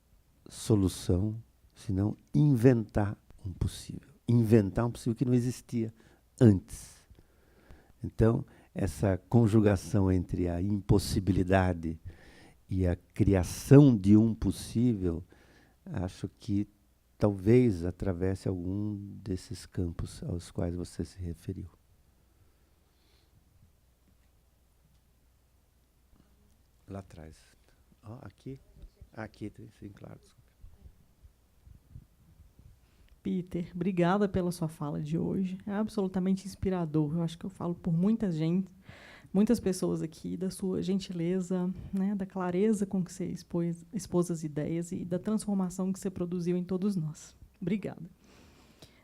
solução senão inventar um possível. Inventar um possível que não existia antes. Então, essa conjugação entre a impossibilidade e a criação de um possível, acho que talvez atravesse algum desses campos aos quais você se referiu. Lá atrás. Oh, aqui? Aqui, sim, claro. Peter, obrigada pela sua fala de hoje. É absolutamente inspirador. Eu acho que eu falo por muitas pessoas aqui, da sua gentileza, né, da clareza com que você expôs as ideias e da transformação que você produziu em todos nós. Obrigada.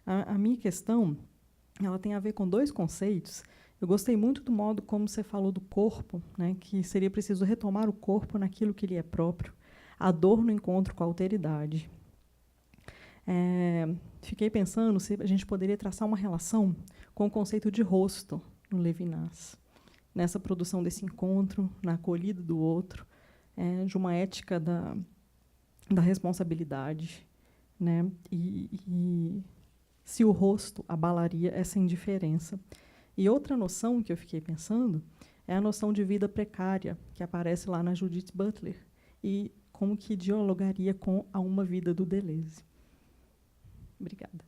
A minha questão, ela tem a ver com dois conceitos. Eu gostei muito do modo como você falou do corpo, né, que seria preciso retomar o corpo naquilo que lhe é próprio, a dor no encontro com a alteridade. Fiquei pensando se a gente poderia traçar uma relação com o conceito de rosto no Levinas, nessa produção desse encontro, na acolhida do outro, de uma ética da responsabilidade, né? E se o rosto abalaria essa indiferença. E outra noção que eu fiquei pensando é a noção de vida precária, que aparece lá na Judith Butler, e como que dialogaria com a Uma Vida do Deleuze. Obrigada.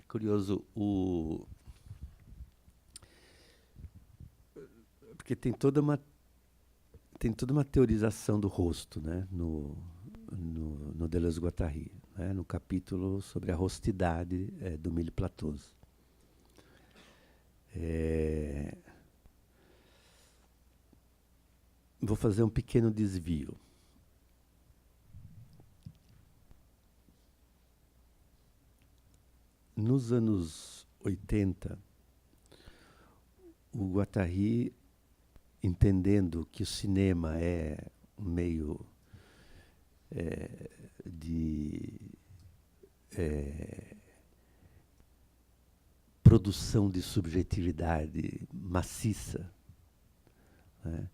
curioso, porque tem toda uma teorização do rosto, né, no Deleuze-Guattari, né, no capítulo sobre a rostidade do Mille-Platós. Vou fazer um pequeno desvio. Nos anos 80, o Guattari, entendendo que o cinema é um meio de produção de subjetividade maciça, né,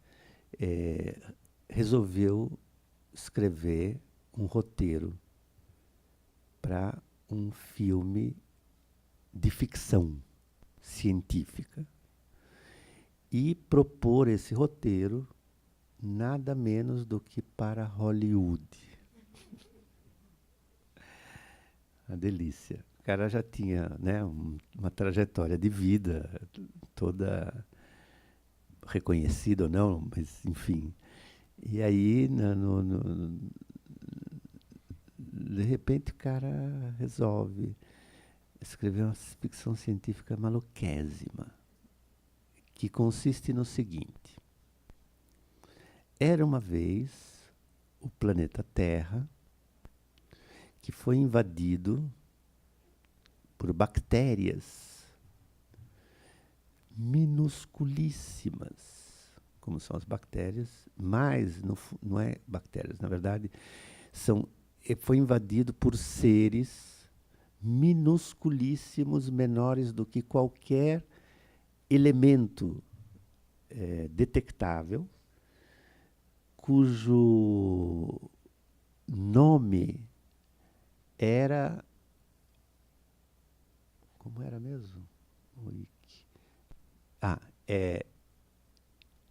resolveu escrever um roteiro para um filme de ficção científica e propor esse roteiro nada menos do que para Hollywood. Uma delícia. O cara já tinha, né, uma trajetória de vida toda reconhecida ou não, mas enfim. E aí, de repente, o cara resolve escrever uma ficção científica maluquésima, que consiste no seguinte: era uma vez o planeta Terra que foi invadido por bactérias minusculíssimas, como são as bactérias, mas não é bactérias, na verdade, foi invadido por seres minusculíssimos, menores do que qualquer elemento detectável, cujo nome era... Como era mesmo?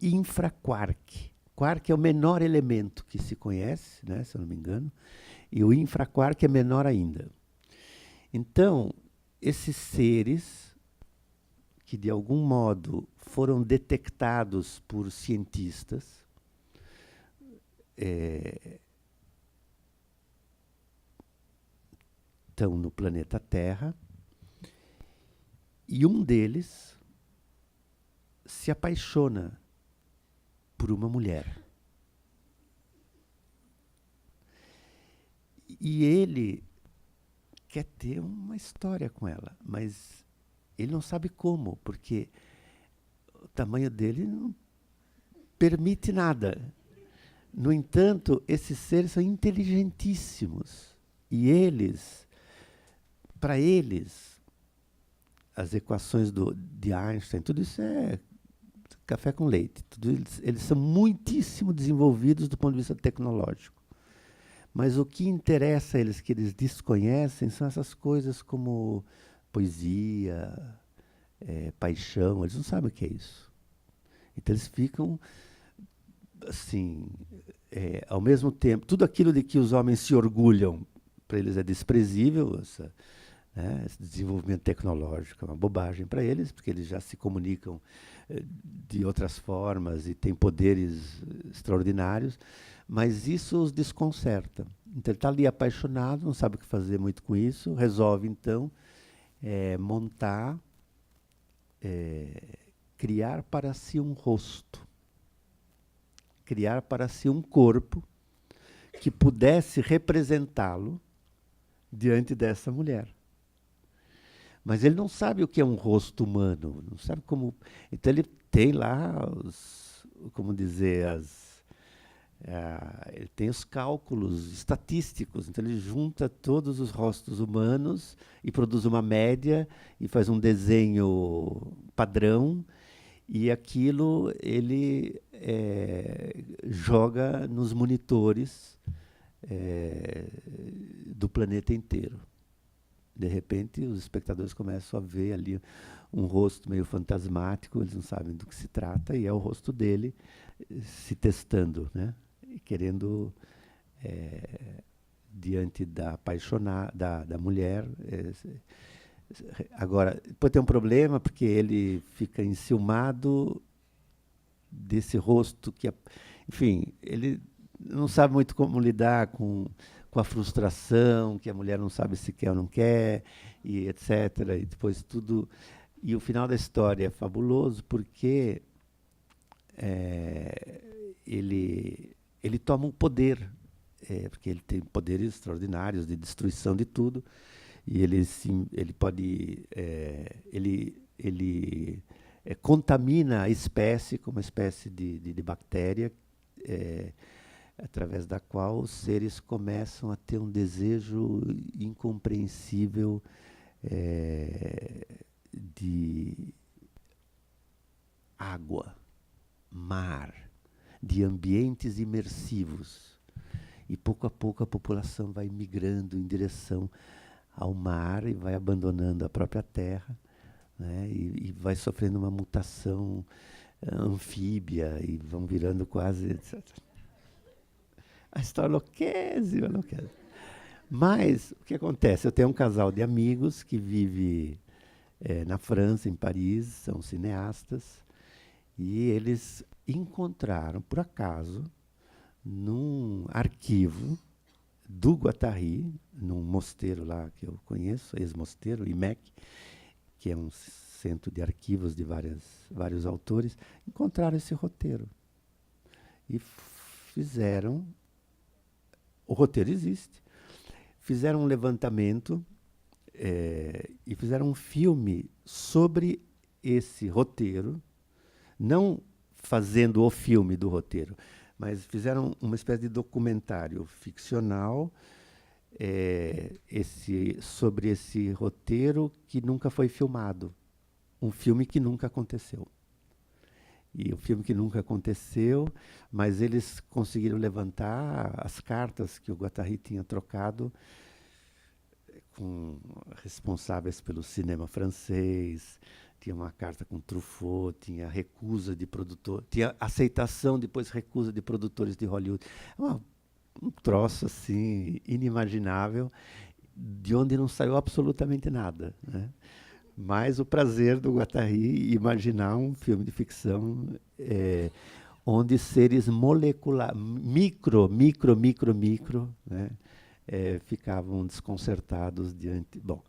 Infraquark. Quark é o menor elemento que se conhece, né, se eu não me engano, e o infraquark é menor ainda. Então, esses seres que de algum modo foram detectados por cientistas, estão no planeta Terra, e um deles se apaixona por uma mulher. E ele quer ter uma história com ela, mas ele não sabe como, porque o tamanho dele não permite nada. No entanto, esses seres são inteligentíssimos. E para eles, as equações de Einstein, tudo isso é café com leite. Eles são muitíssimo desenvolvidos do ponto de vista tecnológico. Mas o que interessa a eles, que eles desconhecem, são essas coisas como poesia, paixão. Eles não sabem o que é isso. Então eles ficam, assim, ao mesmo tempo, tudo aquilo de que os homens se orgulham, para eles é desprezível, esse desenvolvimento tecnológico é uma bobagem para eles, porque eles já se comunicam de outras formas e têm poderes extraordinários, mas isso os desconcerta. Então ele está ali apaixonado, não sabe o que fazer muito com isso, resolve então montar, criar para si um rosto, criar para si um corpo que pudesse representá-lo diante dessa mulher. Mas ele não sabe o que é um rosto humano, não sabe como... Então ele tem lá ele tem os cálculos estatísticos, então ele junta todos os rostos humanos e produz uma média e faz um desenho padrão, e aquilo ele joga nos monitores do planeta inteiro. De repente, os espectadores começam a ver ali um rosto meio fantasmático, eles não sabem do que se trata, e é o rosto dele se testando, né? E querendo, diante da mulher, Agora, depois tem um problema, porque ele fica enciumado desse rosto que, enfim, ele não sabe muito como lidar com a frustração, que a mulher não sabe se quer ou não quer, e etc. E depois tudo. E o final da história é fabuloso, porque ele toma um poder, porque ele tem poderes extraordinários de destruição de tudo, e ele pode, contamina a espécie como uma espécie de bactéria, através da qual os seres começam a ter um desejo incompreensível de água, mar, de ambientes imersivos. E pouco a pouco a população vai migrando em direção ao mar e vai abandonando a própria terra, né, e vai sofrendo uma mutação anfíbia e vão virando quase... Etc. A história louquésima. Mas o que acontece? Eu tenho um casal de amigos que vive na França, em Paris, são cineastas, e eles encontraram, por acaso, num arquivo do Guattari, num mosteiro lá que eu conheço, ex-mosteiro, IMEC, que é um centro de arquivos de vários autores, encontraram esse roteiro. E fizeram... O roteiro existe. Fizeram um levantamento e fizeram um filme sobre esse roteiro, não fazendo o filme do roteiro, mas fizeram uma espécie de documentário ficcional sobre esse roteiro que nunca foi filmado. Um filme que nunca aconteceu. E o filme que nunca aconteceu, mas eles conseguiram levantar as cartas que o Guattari tinha trocado com responsáveis pelo cinema francês. Tinha uma carta com Truffaut, tinha recusa de produtor, tinha aceitação, depois recusa de produtores de Hollywood. Um troço assim inimaginável, de onde não saiu absolutamente nada, né? Mas o prazer do Guattari imaginar um filme de ficção onde seres moleculares, micro, né, ficavam desconcertados diante... Bom,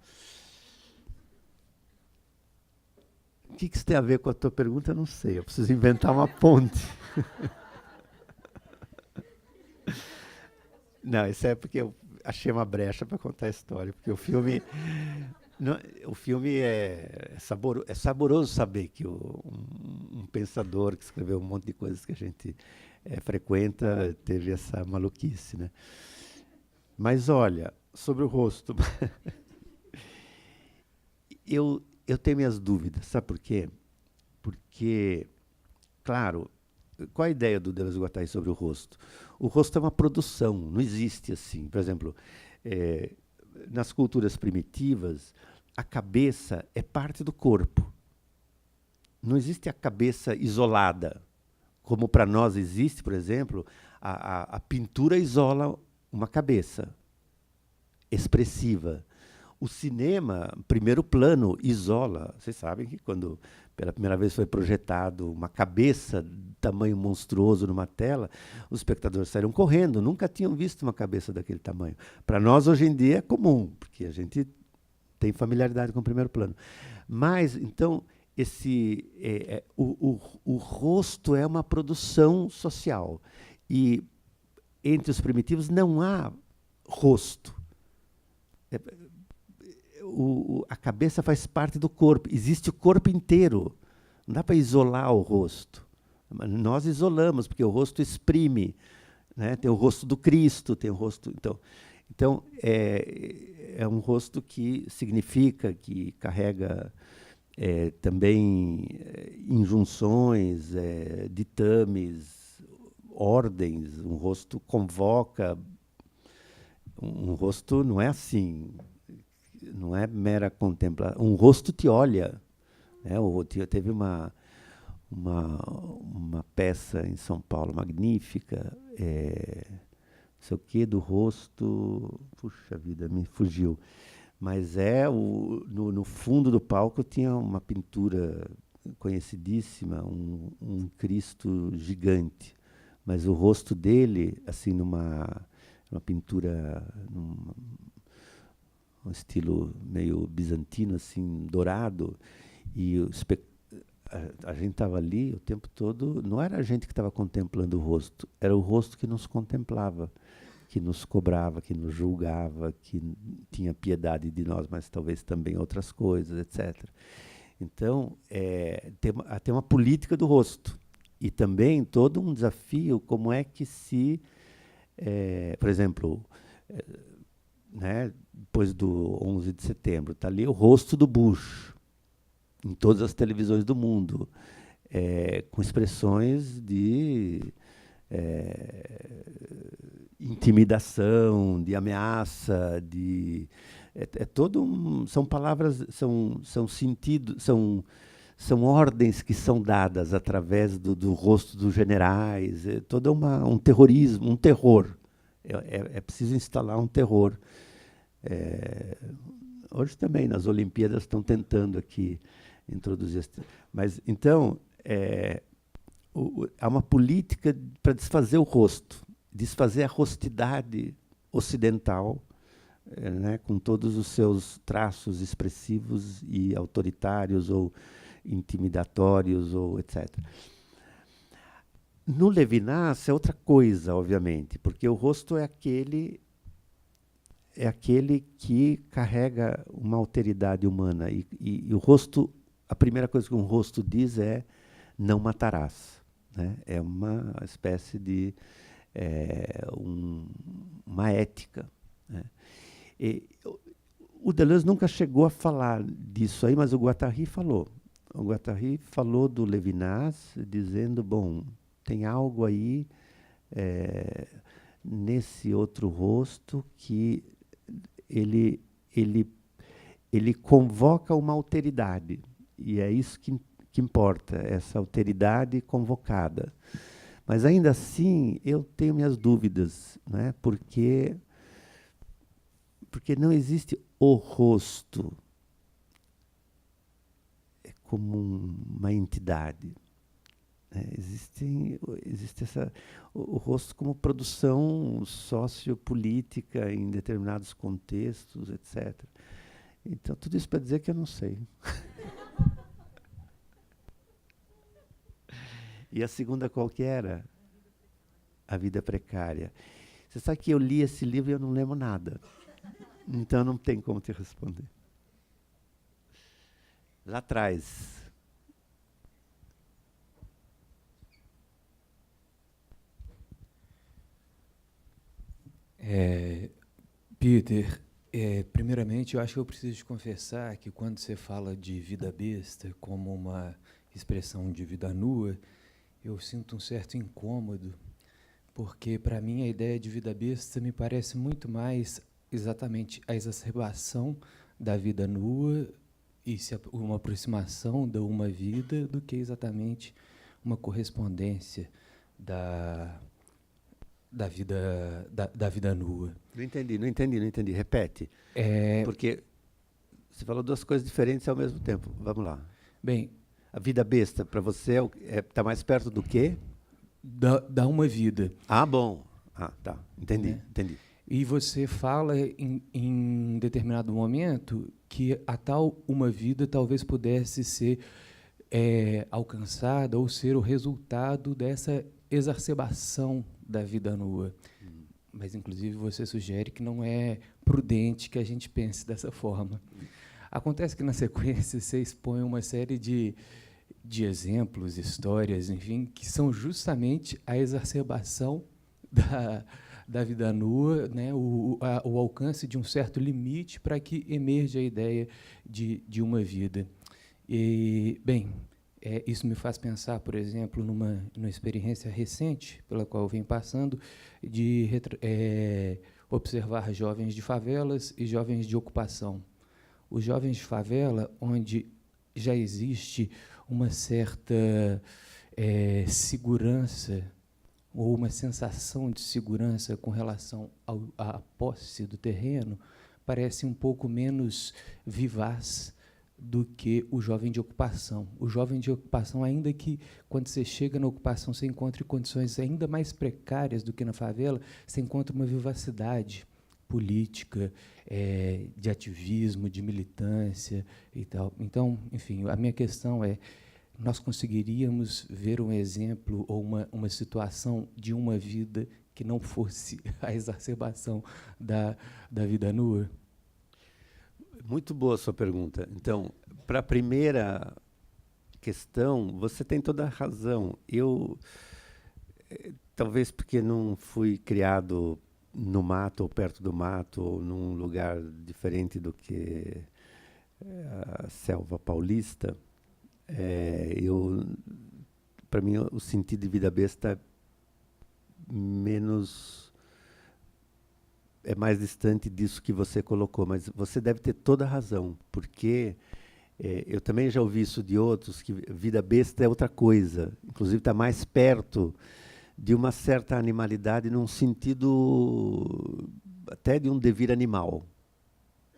o que isso tem a ver com a tua pergunta? Eu não sei, eu preciso inventar uma ponte. Não, isso é porque eu achei uma brecha para contar a história, porque o filme... O filme é saboroso saber que um pensador que escreveu um monte de coisas que a gente frequenta teve essa maluquice, né? Mas olha, sobre o rosto, eu tenho minhas dúvidas, sabe por quê? Porque, claro, qual a ideia do Deleuze e Guattari sobre o rosto? O rosto é uma produção, não existe assim. Por exemplo, nas culturas primitivas, a cabeça é parte do corpo. Não existe a cabeça isolada, como para nós existe, por exemplo, a pintura isola uma cabeça expressiva. O cinema, primeiro plano, isola. Vocês sabem que quando pela primeira vez foi projetado uma cabeça de tamanho monstruoso numa tela, os espectadores saíram correndo, nunca tinham visto uma cabeça daquele tamanho. Para nós, hoje em dia, é comum, porque a gente tem familiaridade com o primeiro plano. Mas, então, o rosto é uma produção social. E, entre os primitivos, não há rosto. A cabeça faz parte do corpo. Existe o corpo inteiro. Não dá para isolar o rosto. Nós isolamos, porque o rosto exprime, né? Tem o rosto do Cristo, tem o rosto... Então é um rosto que significa, que carrega também injunções, ditames, ordens. Um rosto convoca. Um rosto não é assim... Não é mera contemplação. Um rosto te olha, né? Teve uma peça em São Paulo magnífica, não sei o quê, do rosto... Puxa vida, me fugiu. Mas no fundo do palco tinha uma pintura conhecidíssima, um Cristo gigante. Mas o rosto dele, assim, numa pintura, um estilo meio bizantino, assim, dourado, e a gente estava ali o tempo todo, não era a gente que estava contemplando o rosto, era o rosto que nos contemplava, que nos cobrava, que nos julgava, que tinha piedade de nós, mas talvez também outras coisas, etc. Então, tem uma política do rosto. E também todo um desafio, como é que se, por exemplo, né, depois do 11 de setembro, está ali o rosto do Bush, em todas as televisões do mundo, com expressões de intimidação, de ameaça, são palavras, são sentidos, são ordens que são dadas através do rosto dos generais, todo um terrorismo, um terror. É preciso instalar um terror. Hoje também, nas Olimpíadas, estão tentando aqui introduzir. Mas, então, há uma política para desfazer o rosto, desfazer a rostidade ocidental, né, com todos os seus traços expressivos e autoritários ou intimidatórios, ou etc. No Levinas é outra coisa, obviamente, porque o rosto é aquele que carrega uma alteridade humana. E o rosto, a primeira coisa que um rosto diz é não matarás. Né? É uma espécie de uma ética. Né? O Deleuze nunca chegou a falar disso aí, mas o Guattari falou. O Guattari falou do Levinas, dizendo, bom, tem algo aí nesse outro rosto que ele convoca uma alteridade. E é isso que importa, essa alteridade convocada. Mas, ainda assim, eu tenho minhas dúvidas, né? Porque não existe o rosto como uma entidade. Existe o rosto como produção sociopolítica em determinados contextos, etc. Então, tudo isso para dizer que eu não sei. E a segunda qual que era? A vida precária. Você sabe que eu li esse livro e eu não lembro nada. Então não tem como te responder. Lá atrás. Peter, primeiramente eu acho que eu preciso te confessar que quando você fala de vida besta como uma expressão de vida nua, eu sinto um certo incômodo, porque para mim a ideia de vida besta me parece muito mais exatamente a exacerbação da vida nua e uma aproximação de uma vida do que exatamente uma correspondência da vida nua. Não entendi. Repete. Porque você falou duas coisas diferentes ao mesmo tempo. Vamos lá. Bem, a vida besta, para você, está mais perto do quê? Da uma vida. Ah, bom. Ah, tá. Entendi. E você fala em determinado momento que a tal uma vida talvez pudesse ser alcançada ou ser o resultado dessa exacerbação da vida nua. Mas, inclusive, você sugere que não é prudente que a gente pense dessa forma. Acontece que, na sequência, você expõe uma série de exemplos, histórias, enfim, que são justamente a exacerbação da vida nua, né, o alcance de um certo limite para que emerja a ideia de uma vida. E, bem, isso me faz pensar, por exemplo, numa experiência recente pela qual eu venho passando, de observar jovens de favelas e jovens de ocupação. Os jovens de favela, onde já existe uma certa segurança ou uma sensação de segurança com relação à posse do terreno, parece um pouco menos vivaz do que o jovem de ocupação. O jovem de ocupação, ainda que quando você chega na ocupação você encontre condições ainda mais precárias do que na favela, você encontra uma vivacidade política, de ativismo, de militância e tal. Então, enfim, a minha questão é: nós conseguiríamos ver um exemplo ou uma situação de uma vida que não fosse a exacerbação da vida nua? Muito boa a sua pergunta. Então, para a primeira questão, você tem toda a razão. Eu, talvez porque não fui criado no mato, ou perto do mato, ou num lugar diferente do que a selva paulista, para mim, o sentido de vida besta é mais distante disso que você colocou, mas você deve ter toda a razão, porque eu também já ouvi isso de outros, que vida besta é outra coisa, inclusive está mais perto de uma certa animalidade num sentido até de um devir animal,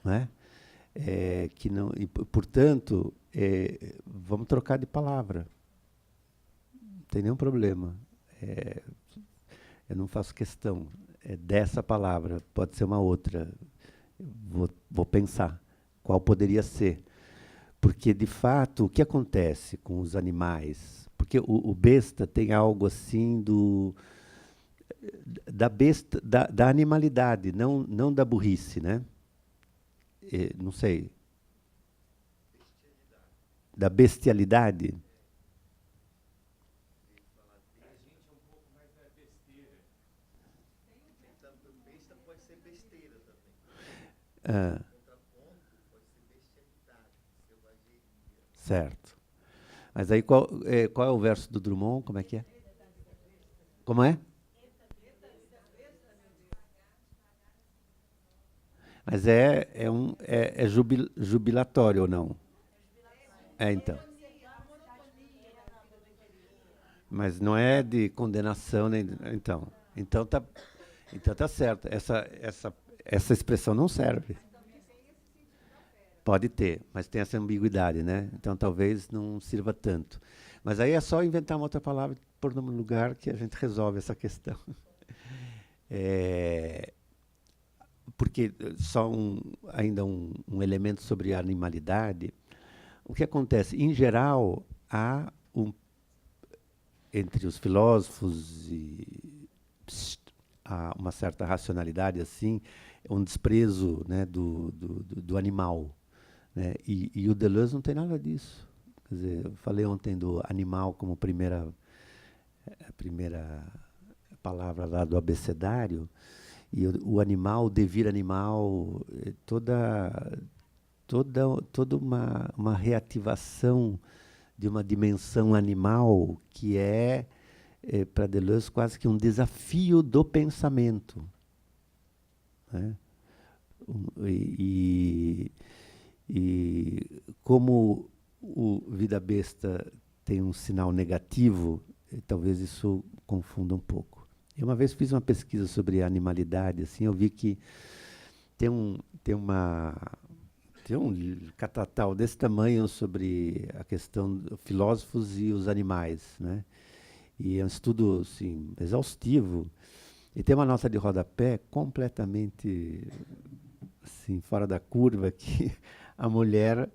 né? Que não, e, portanto, vamos trocar de palavra, não tem nenhum problema. Eu não faço questão dessa palavra, pode ser uma outra. Vou pensar qual poderia ser. Porque, de fato, o que acontece com os animais? Porque o besta tem algo assim da besta, da animalidade, não da burrice, né? Não sei. Da bestialidade. Certo. Mas aí qual é o verso do Drummond? Como é que é? Como é? Mas é jubilatório ou não? Então. Mas não é de condenação nem então tá certo. Essa expressão não serve. Pode ter, mas tem essa ambiguidade, né? Então talvez não sirva tanto. Mas aí é só inventar uma outra palavra, pôr no lugar que a gente resolve essa questão. Porque só ainda um elemento sobre a animalidade. O que acontece? Em geral, há entre os filósofos há uma certa racionalidade, assim, um desprezo, né, do animal. Né? E o Deleuze não tem nada disso. Quer dizer, eu falei ontem do animal como a primeira palavra lá do abecedário, e o animal, o devir animal, toda uma reativação de uma dimensão animal que para Deleuze, quase que um desafio do pensamento. Né? E como o vida besta tem um sinal negativo, talvez isso confunda um pouco. Eu uma vez fiz uma pesquisa sobre animalidade, assim, eu vi que tem um catatal desse tamanho sobre a questão dos filósofos e os animais, né? E é um estudo, assim, exaustivo. E tem uma nota de rodapé completamente, assim, fora da curva, que a mulher,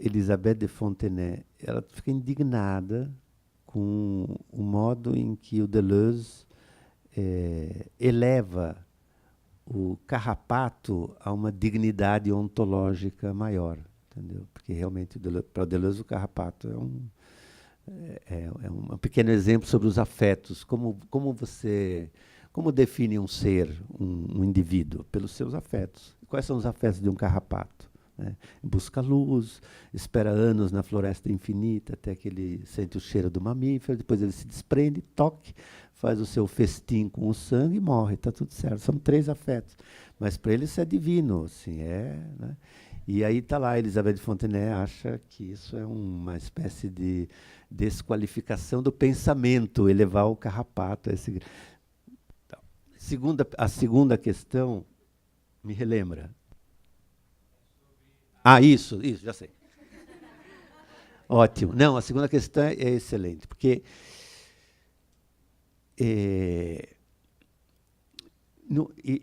Elisabeth de Fontenay, ela fica indignada com o modo em que o Deleuze eleva o carrapato a uma dignidade ontológica maior, entendeu? Porque realmente para o Deleuze o carrapato é um pequeno exemplo sobre os afetos. Como define um ser, um indivíduo? Pelos seus afetos. Quais são os afetos de um carrapato? Né? Busca luz, espera anos na floresta infinita até que ele sente o cheiro do mamífero, depois ele se desprende, toque, faz o seu festim com o sangue e morre, está tudo certo. São 3 afetos. Mas para ele isso é divino, assim, né? E aí está lá, Elisabeth de Fontenay acha que isso é uma espécie de desqualificação do pensamento, elevar o carrapato a esse... A segunda questão, me relembra. Ah, isso, já sei. Ótimo. Não, a segunda questão é excelente, porque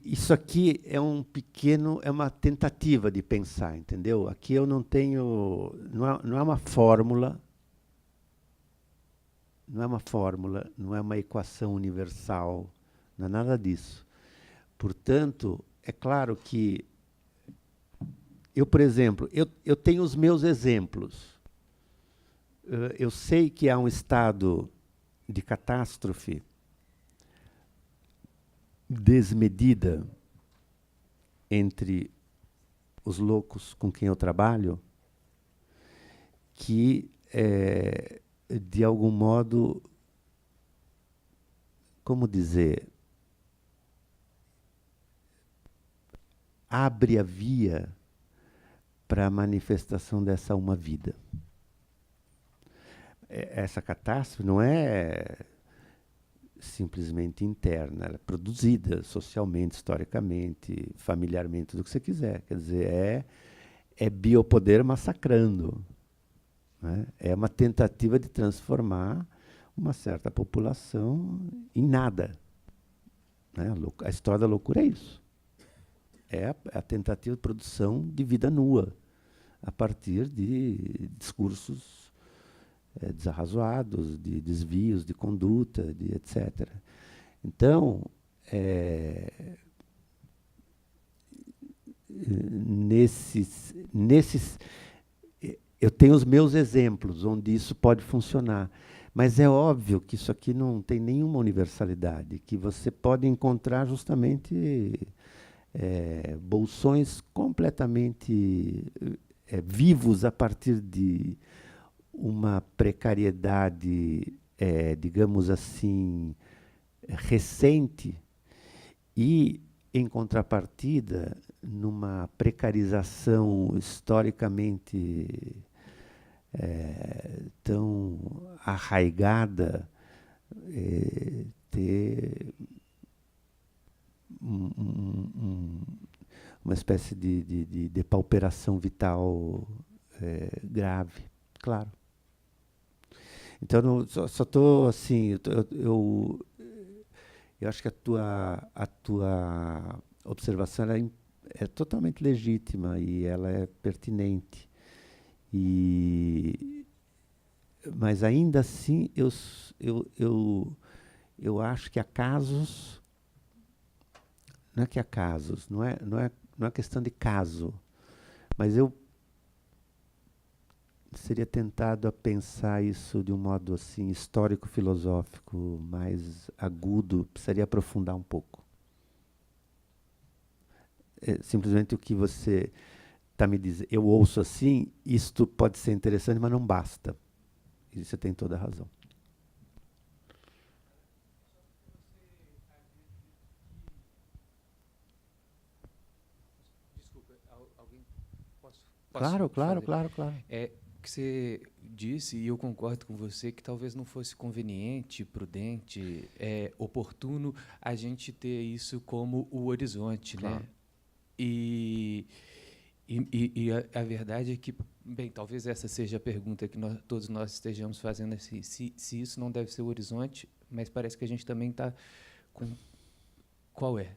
isso aqui é uma tentativa de pensar, entendeu? Aqui eu não tenho, não é uma fórmula, não é uma equação universal, não é nada disso. Portanto, é claro que eu, por exemplo, eu tenho os meus exemplos. Eu sei que há um estado de catástrofe desmedida entre os loucos com quem eu trabalho, que, de algum modo, como dizer, abre a via para a manifestação dessa uma vida. Essa catástrofe não é simplesmente interna, ela é produzida socialmente, historicamente, familiarmente, do que você quiser. Quer dizer, é biopoder massacrando, né? É uma tentativa de transformar uma certa população em nada, né? A história da loucura é isso. É a tentativa de produção de vida nua, a partir de discursos desarrazoados, de desvios de conduta, de etc. Então, eu tenho os meus exemplos onde isso pode funcionar, mas é óbvio que isso aqui não tem nenhuma universalidade, que você pode encontrar justamente bolsões completamente vivos a partir de uma precariedade, digamos assim, recente, e, em contrapartida, numa precarização historicamente tão arraigada, ter uma espécie de depauperação vital grave, claro. Então, só estou assim, eu acho que a tua observação é totalmente legítima e ela é pertinente. Mas ainda assim, eu acho que há casos, não é que há casos, não é questão de caso, mas eu seria tentado a pensar isso de um modo assim histórico-filosófico, mais agudo, precisaria aprofundar um pouco. Simplesmente o que você está me dizendo, eu ouço assim, isto pode ser interessante, mas não basta. E você tem toda a razão. Desculpa, alguém posso Claro. Que você disse, e eu concordo com você, que talvez não fosse conveniente, prudente, oportuno a gente ter isso como o horizonte, claro, né? E a verdade é que, bem, talvez essa seja a pergunta que todos nós estejamos fazendo, assim, se isso não deve ser o horizonte, mas parece que a gente também está com... Qual é?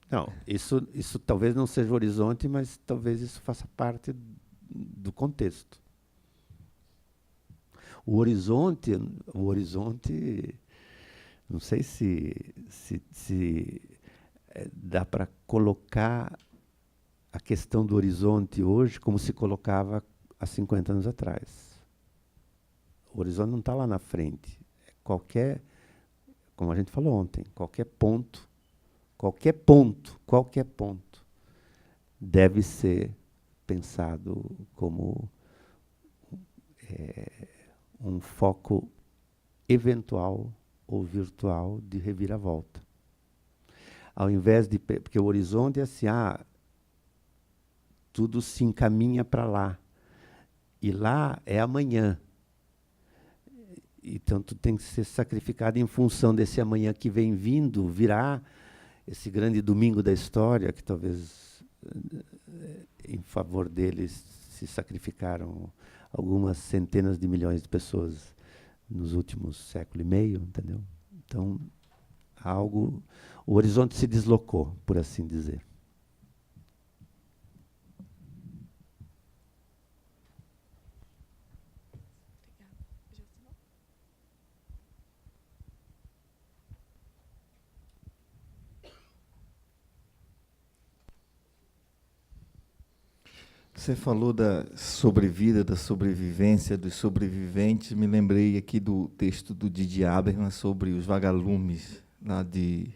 Não, isso talvez não seja o horizonte, mas talvez isso faça parte do contexto. O horizonte, não sei se dá para colocar a questão do horizonte hoje como se colocava há 50 anos atrás. O horizonte não está lá na frente. Como a gente falou ontem, qualquer ponto deve ser pensado como um foco eventual ou virtual de reviravolta. Ao invés de... Porque o horizonte é assim, tudo se encaminha para lá. E lá é amanhã. Então, tu tem que ser sacrificado em função desse amanhã que vem vindo, virá esse grande domingo da história, que talvez em favor deles se sacrificaram algumas centenas de milhões de pessoas nos últimos século e meio, entendeu? Então, o horizonte se deslocou, por assim dizer. Você falou da sobrevida, da sobrevivência, dos sobreviventes. Me lembrei aqui do texto do Didi Habermas sobre os vagalumes, lá de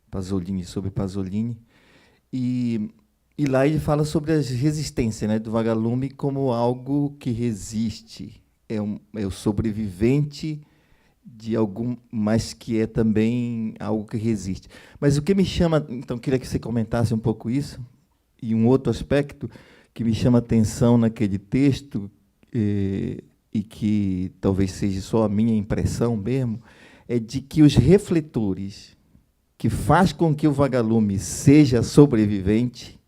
Pasolini, sobre Pasolini. E lá ele fala sobre as resistências, né, do vagalume como algo que resiste. É o sobrevivente de algum, mas que é também algo que resiste. Mas o que me chama... Então, queria que você comentasse um pouco isso. E um outro aspecto que me chama a atenção naquele texto, e que talvez seja só a minha impressão mesmo, é de que os refletores que faz com que o vagalume seja sobrevivente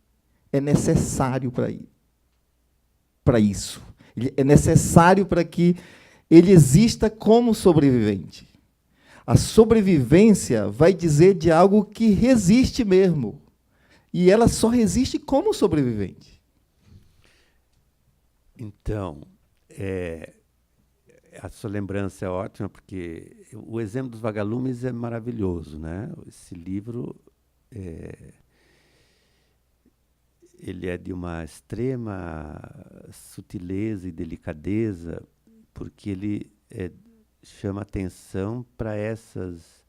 é necessário para isso. É necessário para que ele exista como sobrevivente. A sobrevivência vai dizer de algo que resiste mesmo. E ela só resiste como sobrevivente. Então, a sua lembrança é ótima, porque o exemplo dos vagalumes é maravilhoso, né? Esse livro, ele é de uma extrema sutileza e delicadeza, porque ele chama atenção para essas,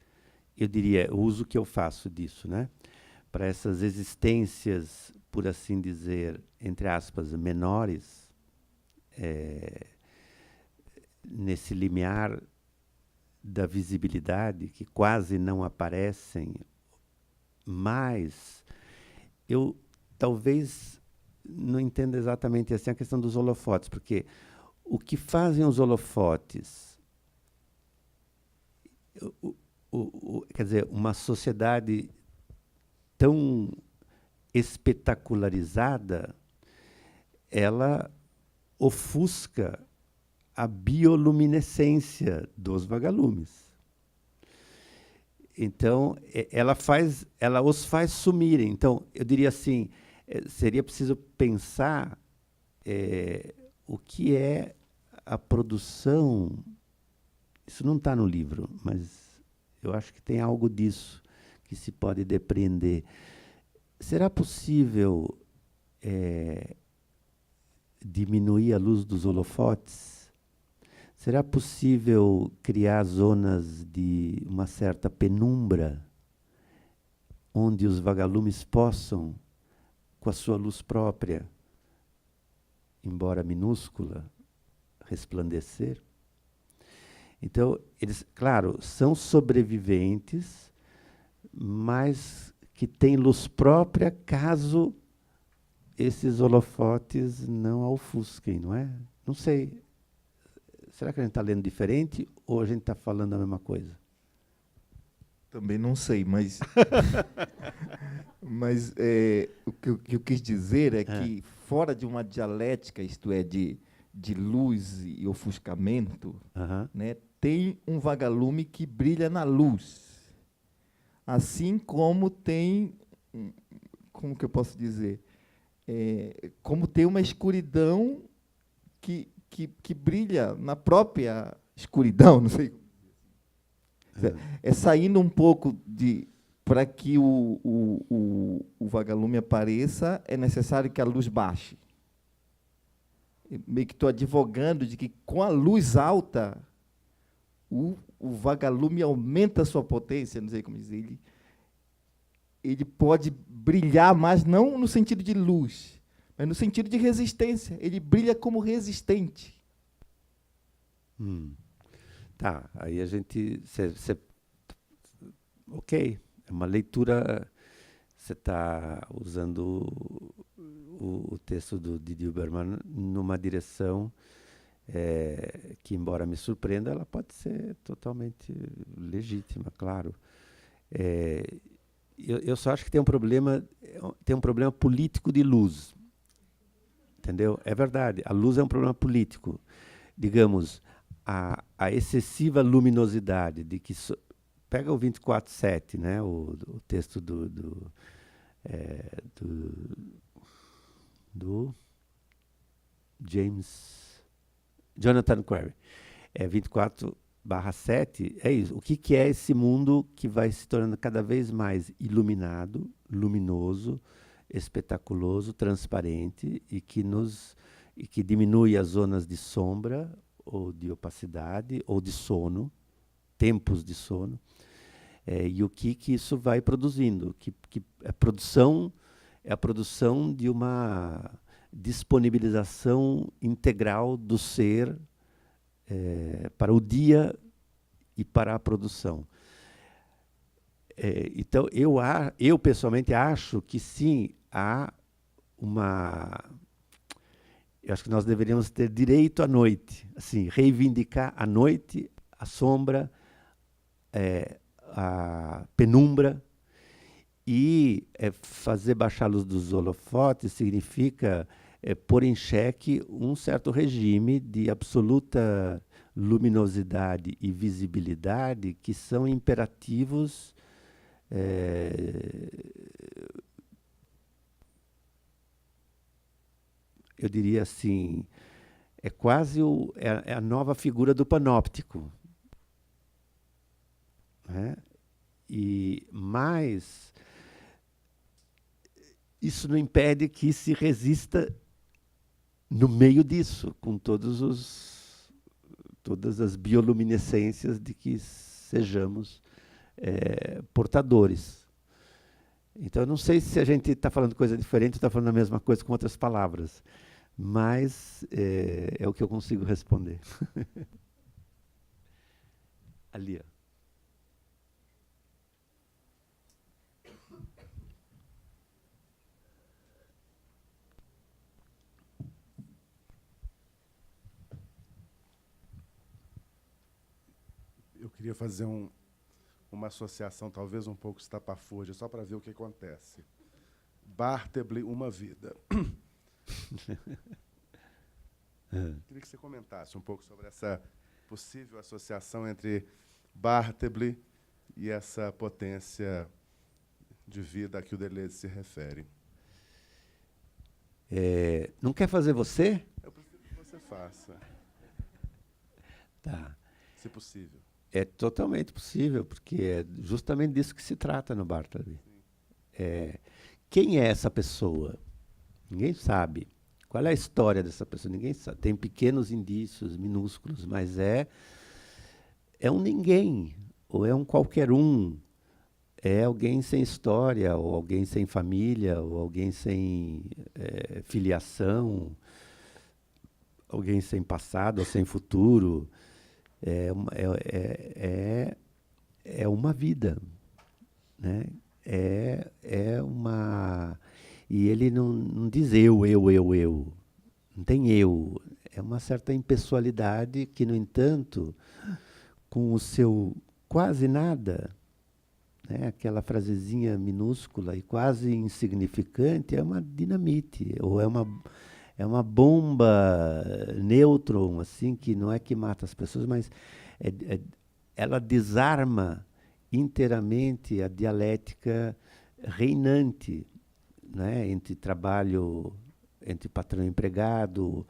eu diria, o uso que eu faço disso, né? Para essas existências, por assim dizer, entre aspas, menores, nesse limiar da visibilidade, que quase não aparecem, mas eu talvez não entenda exatamente assim a questão dos holofotes, porque o que fazem os holofotes, quer dizer, uma sociedade tão espetacularizada, ela ofusca a bioluminescência dos vagalumes. Então, ela os faz sumirem. Então, eu diria assim, seria preciso pensar o que é a produção. Isso não está no livro, mas eu acho que tem algo disso que se pode depreender. Será possível diminuir a luz dos holofotes? Será possível criar zonas de uma certa penumbra, onde os vagalumes possam, com a sua luz própria, embora minúscula, resplandecer? Então, eles, claro, são sobreviventes, mas que têm luz própria caso esses holofotes não a ofusquem, não é? Não sei. Será que a gente está lendo diferente ou a gente está falando a mesma coisa? Também não sei, mas o que eu quis dizer é que, fora de uma dialética, isto é, de luz e ofuscamento, né, tem um vagalume que brilha na luz. Assim como tem, como que eu posso dizer, como tem uma escuridão que brilha na própria escuridão, não sei. Saindo um pouco para que o vagalume apareça, é necessário que a luz baixe. Meio que estou advogando de que, com a luz alta, o vagalume aumenta a sua potência, não sei como dizer. Ele pode brilhar, mas não no sentido de luz, mas no sentido de resistência. Ele brilha como resistente. Tá, aí a gente... ok, é uma leitura... Você está usando o texto do Didi Habermas numa direção que, embora me surpreenda, ela pode ser totalmente legítima, claro. Eu só acho que tem um problema político de luz. Entendeu? É verdade. A luz é um problema político. Digamos, a excessiva luminosidade de que... Pega o 24/7, né? O texto do Jonathan Quarry. 24/7, é isso. O que é esse mundo que vai se tornando cada vez mais iluminado, luminoso, espetaculoso, transparente e que diminui as zonas de sombra ou de opacidade ou de sono, tempos de sono, e o que isso vai produzindo, que a produção é a produção de uma disponibilização integral do ser para o dia e para a produção. Então, eu pessoalmente acho que sim, há uma... Eu acho que nós deveríamos ter direito à noite, assim, reivindicar a noite, a sombra, a penumbra, e fazer baixar a luz dos holofotes significa pôr em xeque um certo regime de absoluta luminosidade e visibilidade que são imperativos eu diria assim, é quase a nova figura do panóptico. Né? Mas isso não impede que se resista no meio disso, com todas as bioluminescências de que sejamos portadores. Então, eu não sei se a gente está falando coisa diferente ou está falando a mesma coisa com outras palavras, mas é o que eu consigo responder. Ali, ó. Eu queria fazer uma associação, talvez um pouco estapafúrdia, só para ver o que acontece. Bartleby, Uma Vida. Queria que você comentasse um pouco sobre essa possível associação entre Bartleby e essa potência de vida a que o Deleuze se refere. Não quer fazer você? Eu prefiro que você faça. Tá. Se possível. É totalmente possível, porque é justamente disso que se trata no Bartleby. Quem é essa pessoa? Ninguém sabe. Qual é a história dessa pessoa? Ninguém sabe. Tem pequenos indícios, minúsculos, mas é um ninguém, ou é um qualquer um. É alguém sem história, ou alguém sem família, ou alguém sem filiação, alguém sem passado ou sem futuro. É uma vida, né? E ele não diz eu. Não tem eu. É uma certa impessoalidade que, no entanto, com o seu quase nada, né? Aquela frasezinha minúscula e quase insignificante, é uma dinamite, ou é uma bomba nêutron, assim, que não é que mata as pessoas, mas ela desarma inteiramente a dialética reinante, né, entre trabalho, entre patrão e empregado,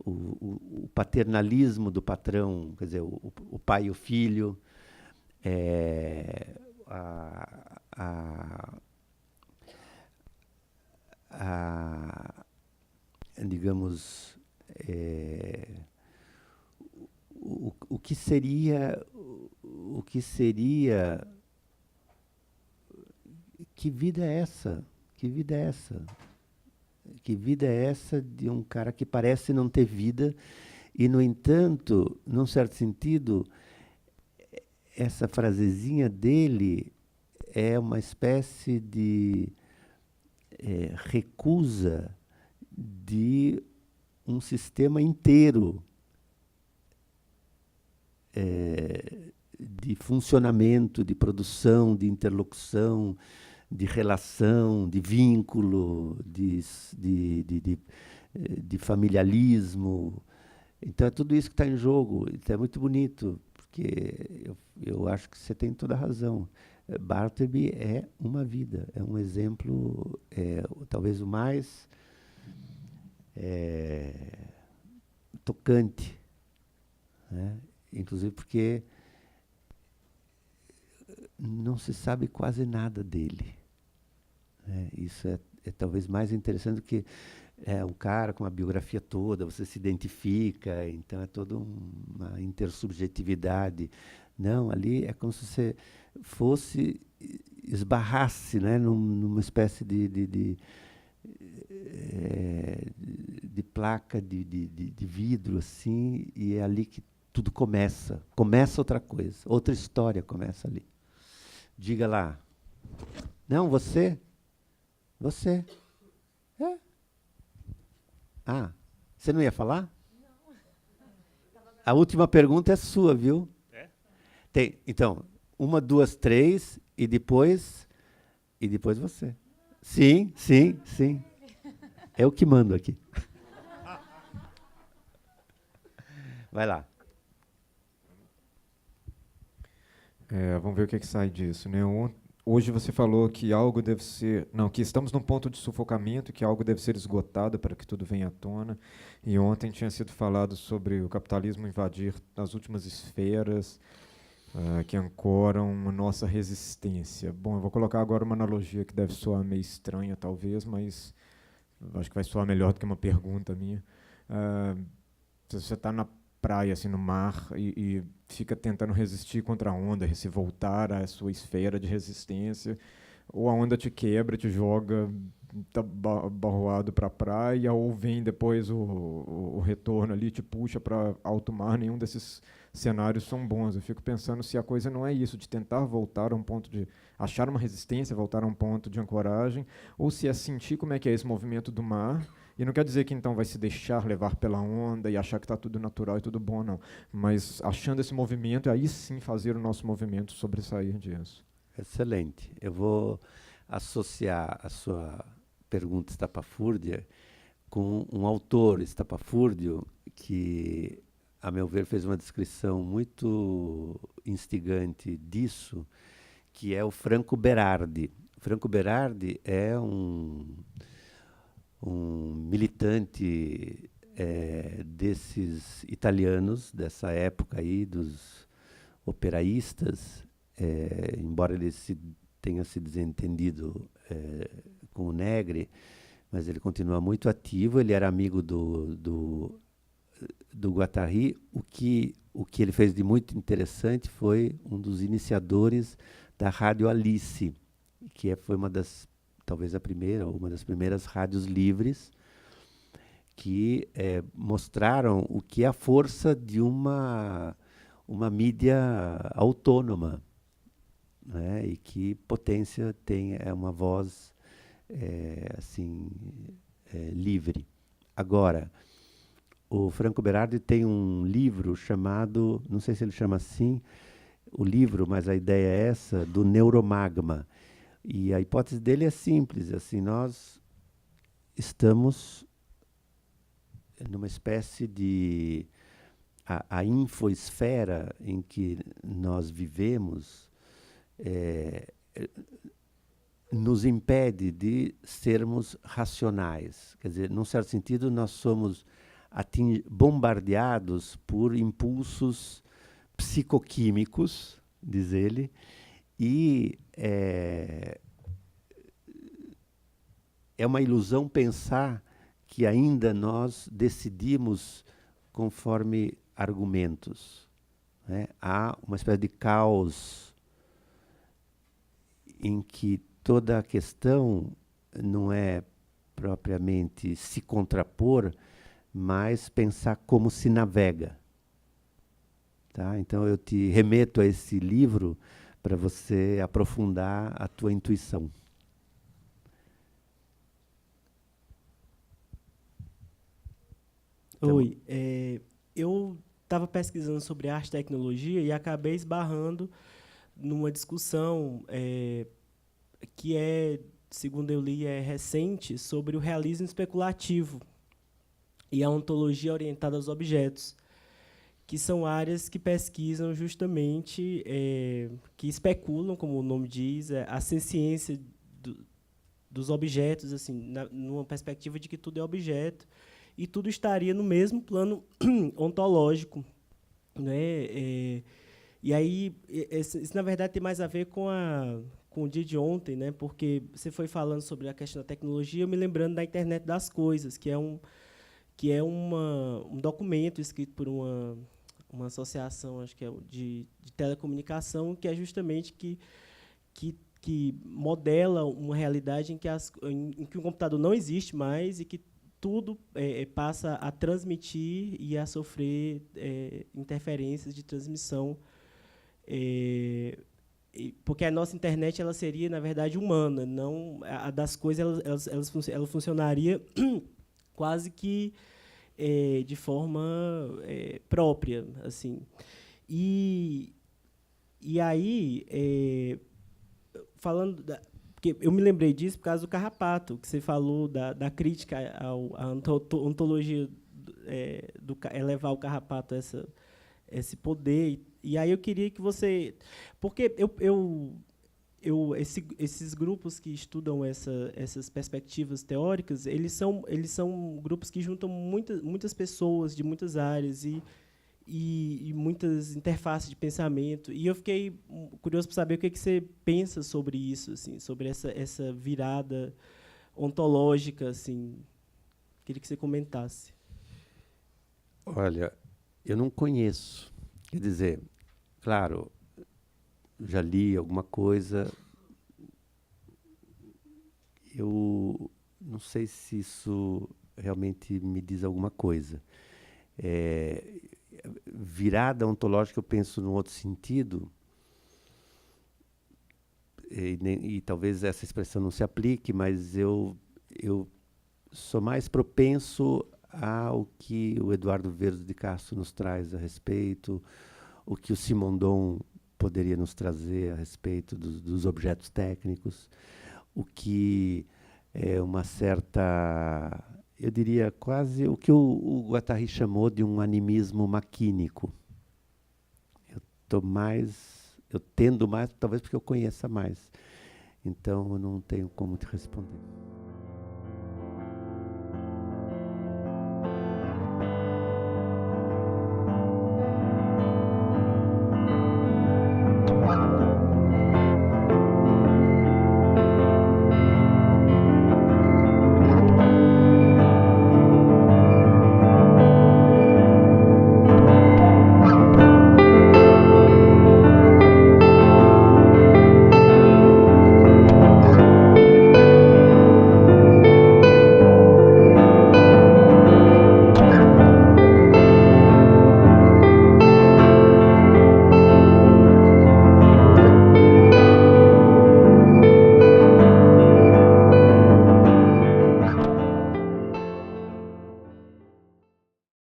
o paternalismo do patrão, quer dizer, o pai e o filho, digamos, o que seria, que vida é essa? Que vida é essa? Que vida é essa de um cara que parece não ter vida e, no entanto, num certo sentido, essa frasezinha dele é uma espécie de recusa de um sistema inteiro de funcionamento, de produção, de interlocução, de relação, de vínculo, de familialismo. Então, é tudo isso que está em jogo. Então, é muito bonito, porque eu acho que você tem toda a razão. Bartleby é uma vida, é um exemplo, talvez o mais tocante, né? Inclusive porque não se sabe quase nada dele, né? Isso é talvez mais interessante do que um cara com uma biografia toda, você se identifica, então é toda uma intersubjetividade. Não, ali é como se você esbarrasse, né, numa espécie de placa de vidro, assim, e é ali que tudo começa. Começa outra coisa, outra história começa ali. Diga lá. Não, você? Você? Ah, você não ia falar? Não. A última pergunta é sua, viu? Então, 1, 2, 3 e depois você. Sim. É o que mando aqui. Vai lá. Vamos ver o que sai disso, né? Hoje você falou que algo deve ser... Não, que estamos num ponto de sufocamento, que algo deve ser esgotado para que tudo venha à tona. E ontem tinha sido falado sobre o capitalismo invadir as últimas esferas que ancoram a nossa resistência. Bom, eu vou colocar agora uma analogia que deve soar meio estranha, talvez, mas acho que vai soar melhor do que uma pergunta minha. Se você está na praia, assim, no mar, e fica tentando resistir contra a onda, se voltar à sua esfera de resistência, ou a onda te quebra, te joga, tá barroado para a praia, ou vem depois o retorno ali, te puxa para alto mar. Nenhum desses cenários são bons. Eu fico pensando se a coisa não é isso, de tentar voltar a um ponto de achar uma resistência, voltar a um ponto de ancoragem, ou se é sentir como é que é esse movimento do mar. E não quer dizer que então vai se deixar levar pela onda e achar que está tudo natural e tudo bom, não. Mas achando esse movimento, aí sim fazer o nosso movimento sobressair disso. Excelente. Eu vou associar a sua pergunta estapafúrdia com um autor estapafúrdio que, a meu ver, fez uma descrição muito instigante disso, que é o Franco Berardi. Franco Berardi é um militante desses italianos, dessa época aí, dos operaístas, embora ele tenha se desentendido com o Negri, mas ele continua muito ativo. Ele era amigo do Guattari. O que ele fez de muito interessante foi um dos iniciadores da Rádio Alice, que foi talvez a primeira, ou uma das primeiras rádios livres que mostraram o que é a força de uma mídia autônoma, né? E que potência tem uma voz livre. Agora, o Franco Berardi tem um livro chamado, não sei se ele chama assim o livro, mas a ideia é essa, do neuromagma. E a hipótese dele é simples, assim, nós estamos numa espécie de... A infoesfera em que nós vivemos nos impede de sermos racionais. Quer dizer, num certo sentido, nós somos bombardeados por impulsos psicoquímicos, diz ele, e é uma ilusão pensar que ainda nós decidimos conforme argumentos, né? Há uma espécie de caos em que toda a questão não é propriamente se contrapor, mas pensar como se navega. Tá? Então eu te remeto a esse livro para você aprofundar a tua intuição. Oi, eu estava pesquisando sobre arte e tecnologia e acabei esbarrando numa discussão que segundo eu li, é recente, sobre o realismo especulativo, e a ontologia orientada aos objetos, que são áreas que pesquisam justamente, que especulam, como o nome diz, a ciência dos objetos, assim, numa perspectiva de que tudo é objeto e tudo estaria no mesmo plano ontológico, né? E aí, isso, na verdade, tem mais a ver com o dia de ontem, né? Porque você foi falando sobre a questão da tecnologia, eu me lembrando da Internet das Coisas, que é um documento escrito por uma associação, acho que é de telecomunicação, que é justamente que modela uma realidade em que o computador não existe mais e que tudo passa a transmitir e a sofrer interferências de transmissão, porque a nossa internet ela seria, na verdade, humana, não a das coisas. Ela funcionaria quase que de forma própria, assim. E aí, falando porque eu me lembrei disso por causa do Carrapato, que você falou da crítica à ontologia, elevar o Carrapato a esse poder. E aí eu queria que você... Porque esses grupos que estudam essas perspectivas teóricas, eles são grupos que juntam muitas pessoas de muitas áreas e muitas interfaces de pensamento. E eu fiquei curioso para saber o que você pensa sobre isso, assim, sobre essa virada ontológica, assim. Queria que você comentasse. Olha, eu não conheço. Quer dizer, claro, já li alguma coisa. Eu não sei se isso realmente me diz alguma coisa. Virada ontológica, eu penso num outro sentido, e talvez essa expressão não se aplique, mas eu sou mais propenso ao que o Eduardo Verdes de Castro nos traz a respeito, o que o Simondon poderia nos trazer a respeito dos objetos técnicos, o que é uma certa... eu diria quase o que o Guattari chamou de um animismo maquínico. Eu tendo mais, talvez porque eu conheça mais. Então, eu não tenho como te responder.